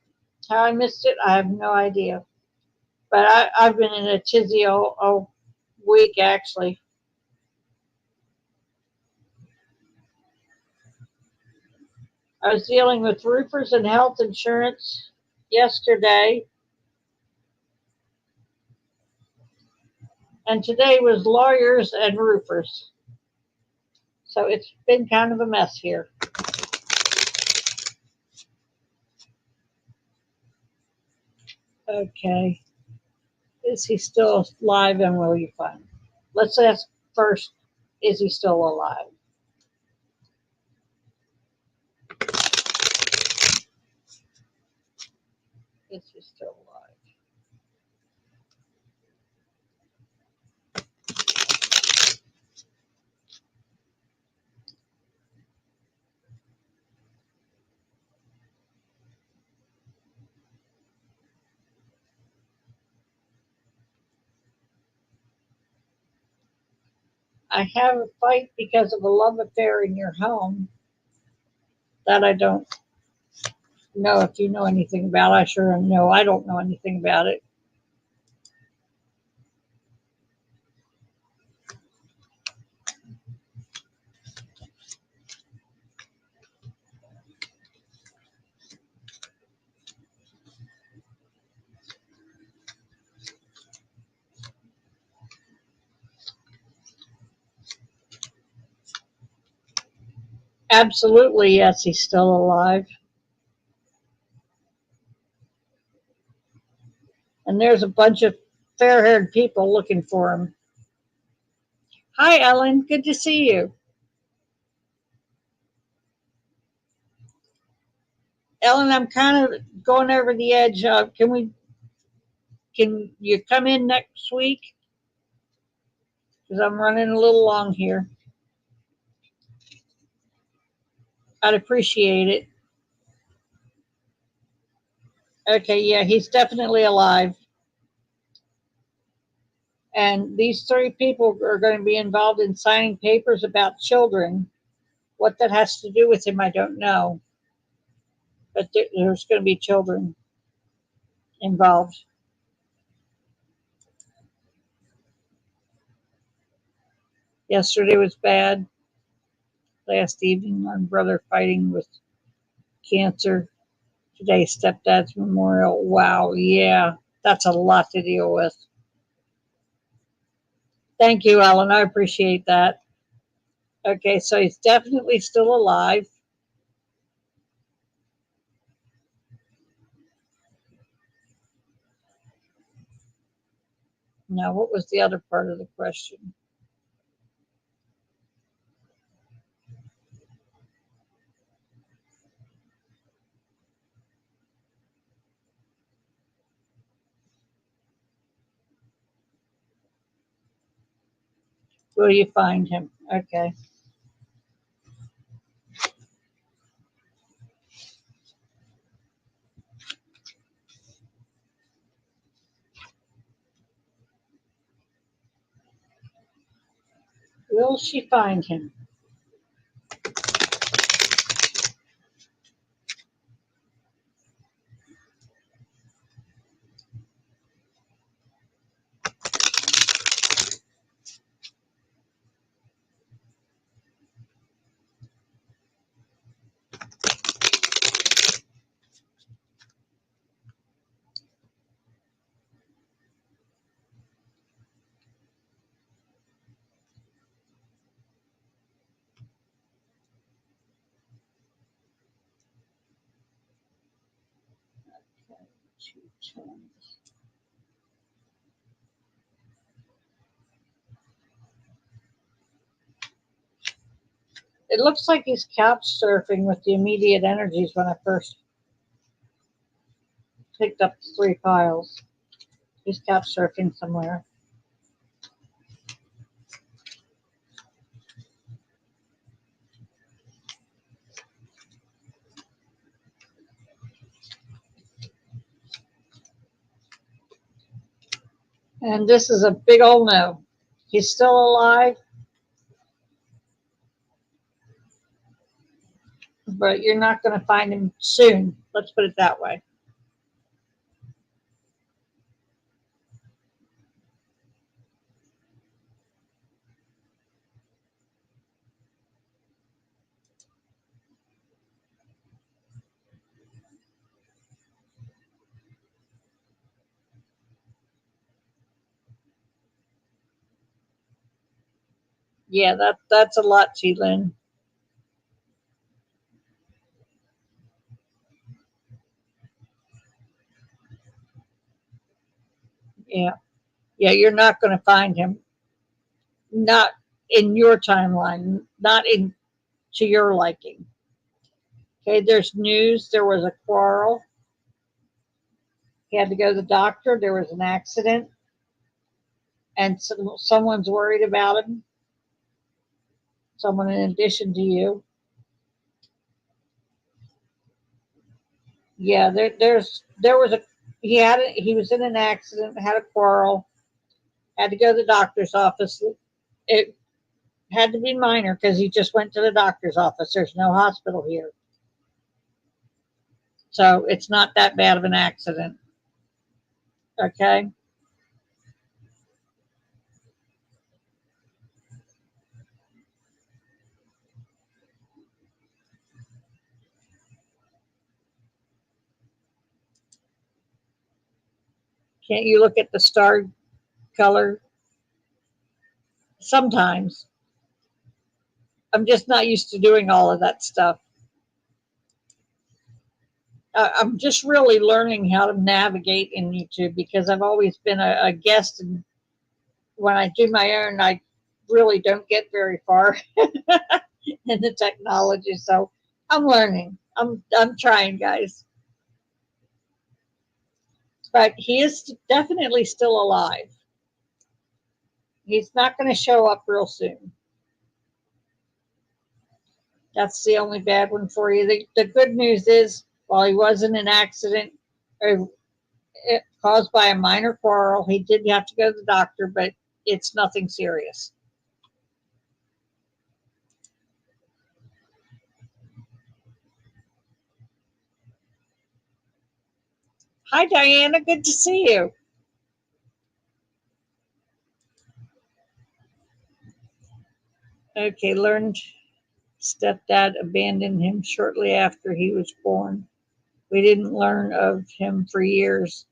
How I missed it, I have no idea. But I've been in a tizzy all week, actually. I was dealing with roofers and health insurance yesterday. And today was lawyers and roofers. So it's been kind of a mess here. Okay. Is he still alive and will you find him? Let's ask first, is he still alive? Is he still alive? I have a fight because of a love affair in your home that I don't know if you know anything about. I sure know I don't know anything about it. Absolutely, yes, he's still alive. And there's a bunch of fair haired people looking for him. Hi, Ellen. Good to see you. Ellen, I'm kind of going over the edge. Can you come in next week? Because I'm running a little long here. I'd appreciate it. Okay, yeah, he's definitely alive. And these three people are going to be involved in signing papers about children. What that has to do with him, I don't know. but there's going to be children involved. Yesterday was bad. Last evening, my brother fighting with cancer. Today, stepdad's memorial. Wow, yeah, that's a lot to deal with. Thank you, Ellen. I appreciate that. Okay, so he's definitely still alive. Now, what was the other part of the question? Will you find him? Okay. Will she find him? It looks like he's couch surfing with the immediate energies when I first picked up the 3 files. He's couch surfing somewhere. And this is a big old no. He's still alive, but you're not going to find him soon. Let's put it that way. Yeah, that's a lot, T. Lynn. Yeah. Yeah, you're not going to find him. Not in your timeline, not in to your liking. Okay, there's news. There was a quarrel. He had to go to the doctor. There was an accident, and someone's worried about him. Someone in addition to you. Yeah, there was a he was in an accident, had a quarrel, had to go to the doctor's office. It had to be minor because he just went to the doctor's office. There's no hospital here, so it's not that bad of an accident. Okay. Can't you look at the star color? Sometimes I'm just not used to doing all of that stuff. I'm just really learning how to navigate in YouTube because I've always been a guest, and when I do my own, I really don't get very far in the technology. So I'm learning. I'm trying, guys. But he is definitely still alive. He's not going to show up real soon. That's the only bad one for you. The good news is, while he was in an accident caused by a minor quarrel, he did have to go to the doctor, but it's nothing serious. Hi, Diana. Good to see you. Okay, learned stepdad abandoned him shortly after he was born. We didn't learn of him for years,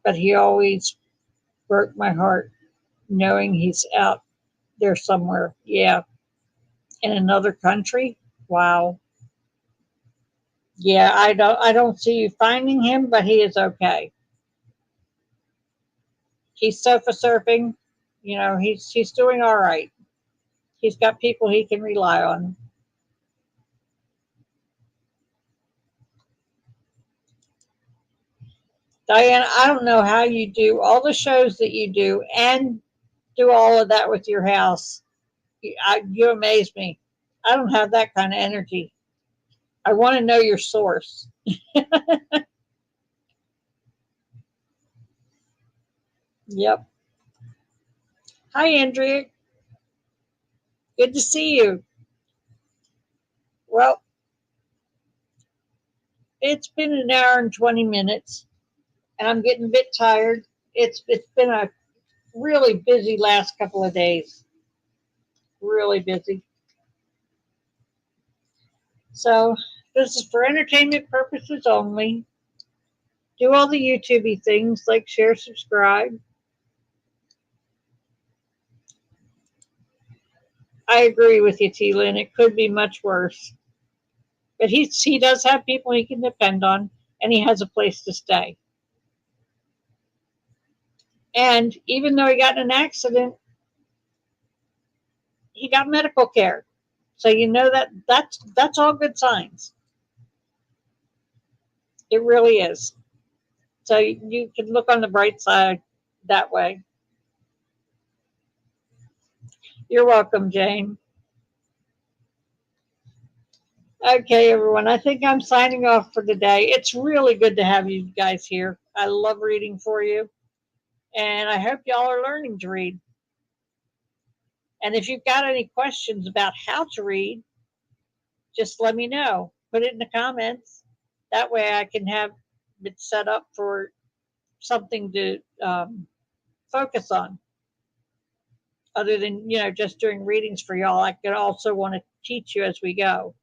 but he always broke my heart knowing he's out there somewhere. Yeah, in another country. Wow. Yeah, I don't see you finding him, but he is okay. He's sofa surfing. He's doing all right. He's got people he can rely on. Diana, I don't know how you do all the shows that you do and do all of that with your house. You amaze me. I don't have that kind of energy. I want to know your source. Yep. Hi, Andrea. Good to see you. Well, it's been an hour and 20 minutes, and I'm getting a bit tired. It's been a really busy last couple of days. Really busy. So this is for entertainment purposes only. Do all the YouTubey things like share, subscribe. I agree with you, T. Lynn. It could be much worse. But he does have people he can depend on, and he has a place to stay. And even though he got in an accident, he got medical care. So you know that's all good signs. It really is. So you can look on the bright side that way. You're welcome, Jane. Okay, everyone. I think I'm signing off for today. It's really good to have you guys here. I love reading for you, and I hope y'all are learning to read. And if you've got any questions about how to read, just let me know. Put it in the comments. That way I can have it set up for something to focus on. Other than, just doing readings for y'all, I could also want to teach you as we go.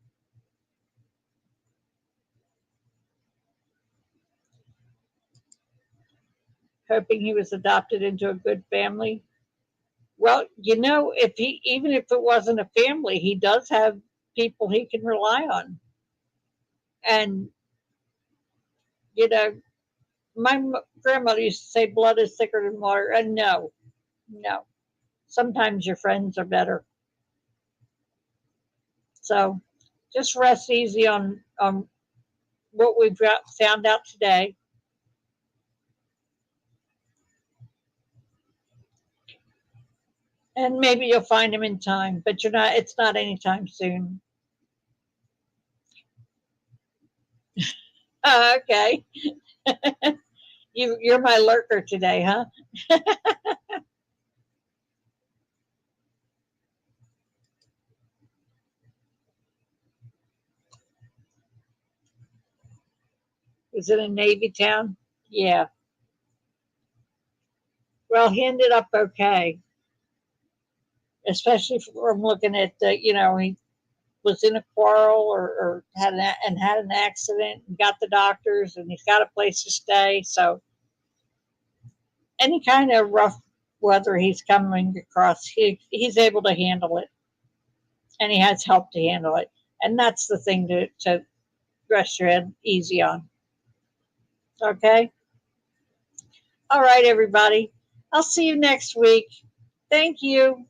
Hoping he was adopted into a good family. Well, if he even if it wasn't a family, he does have people he can rely on. And you know, my grandmother used to say blood is thicker than water, and no, no. Sometimes your friends are better. So just rest easy on what we've found out today. And maybe you'll find him in time, but it's not anytime soon. Okay. You're my lurker today, huh? Is it a Navy town? Yeah. Well, he ended up okay, especially from looking at he was in a quarrel or had an accident and got the doctors and he's got a place to stay. So any kind of rough weather he's coming across, he's able to handle it, and he has help to handle it, and that's the thing to rest your head easy on. Okay. All right, everybody. I'll see you next week. Thank you.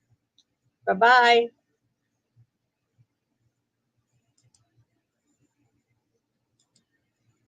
Bye bye.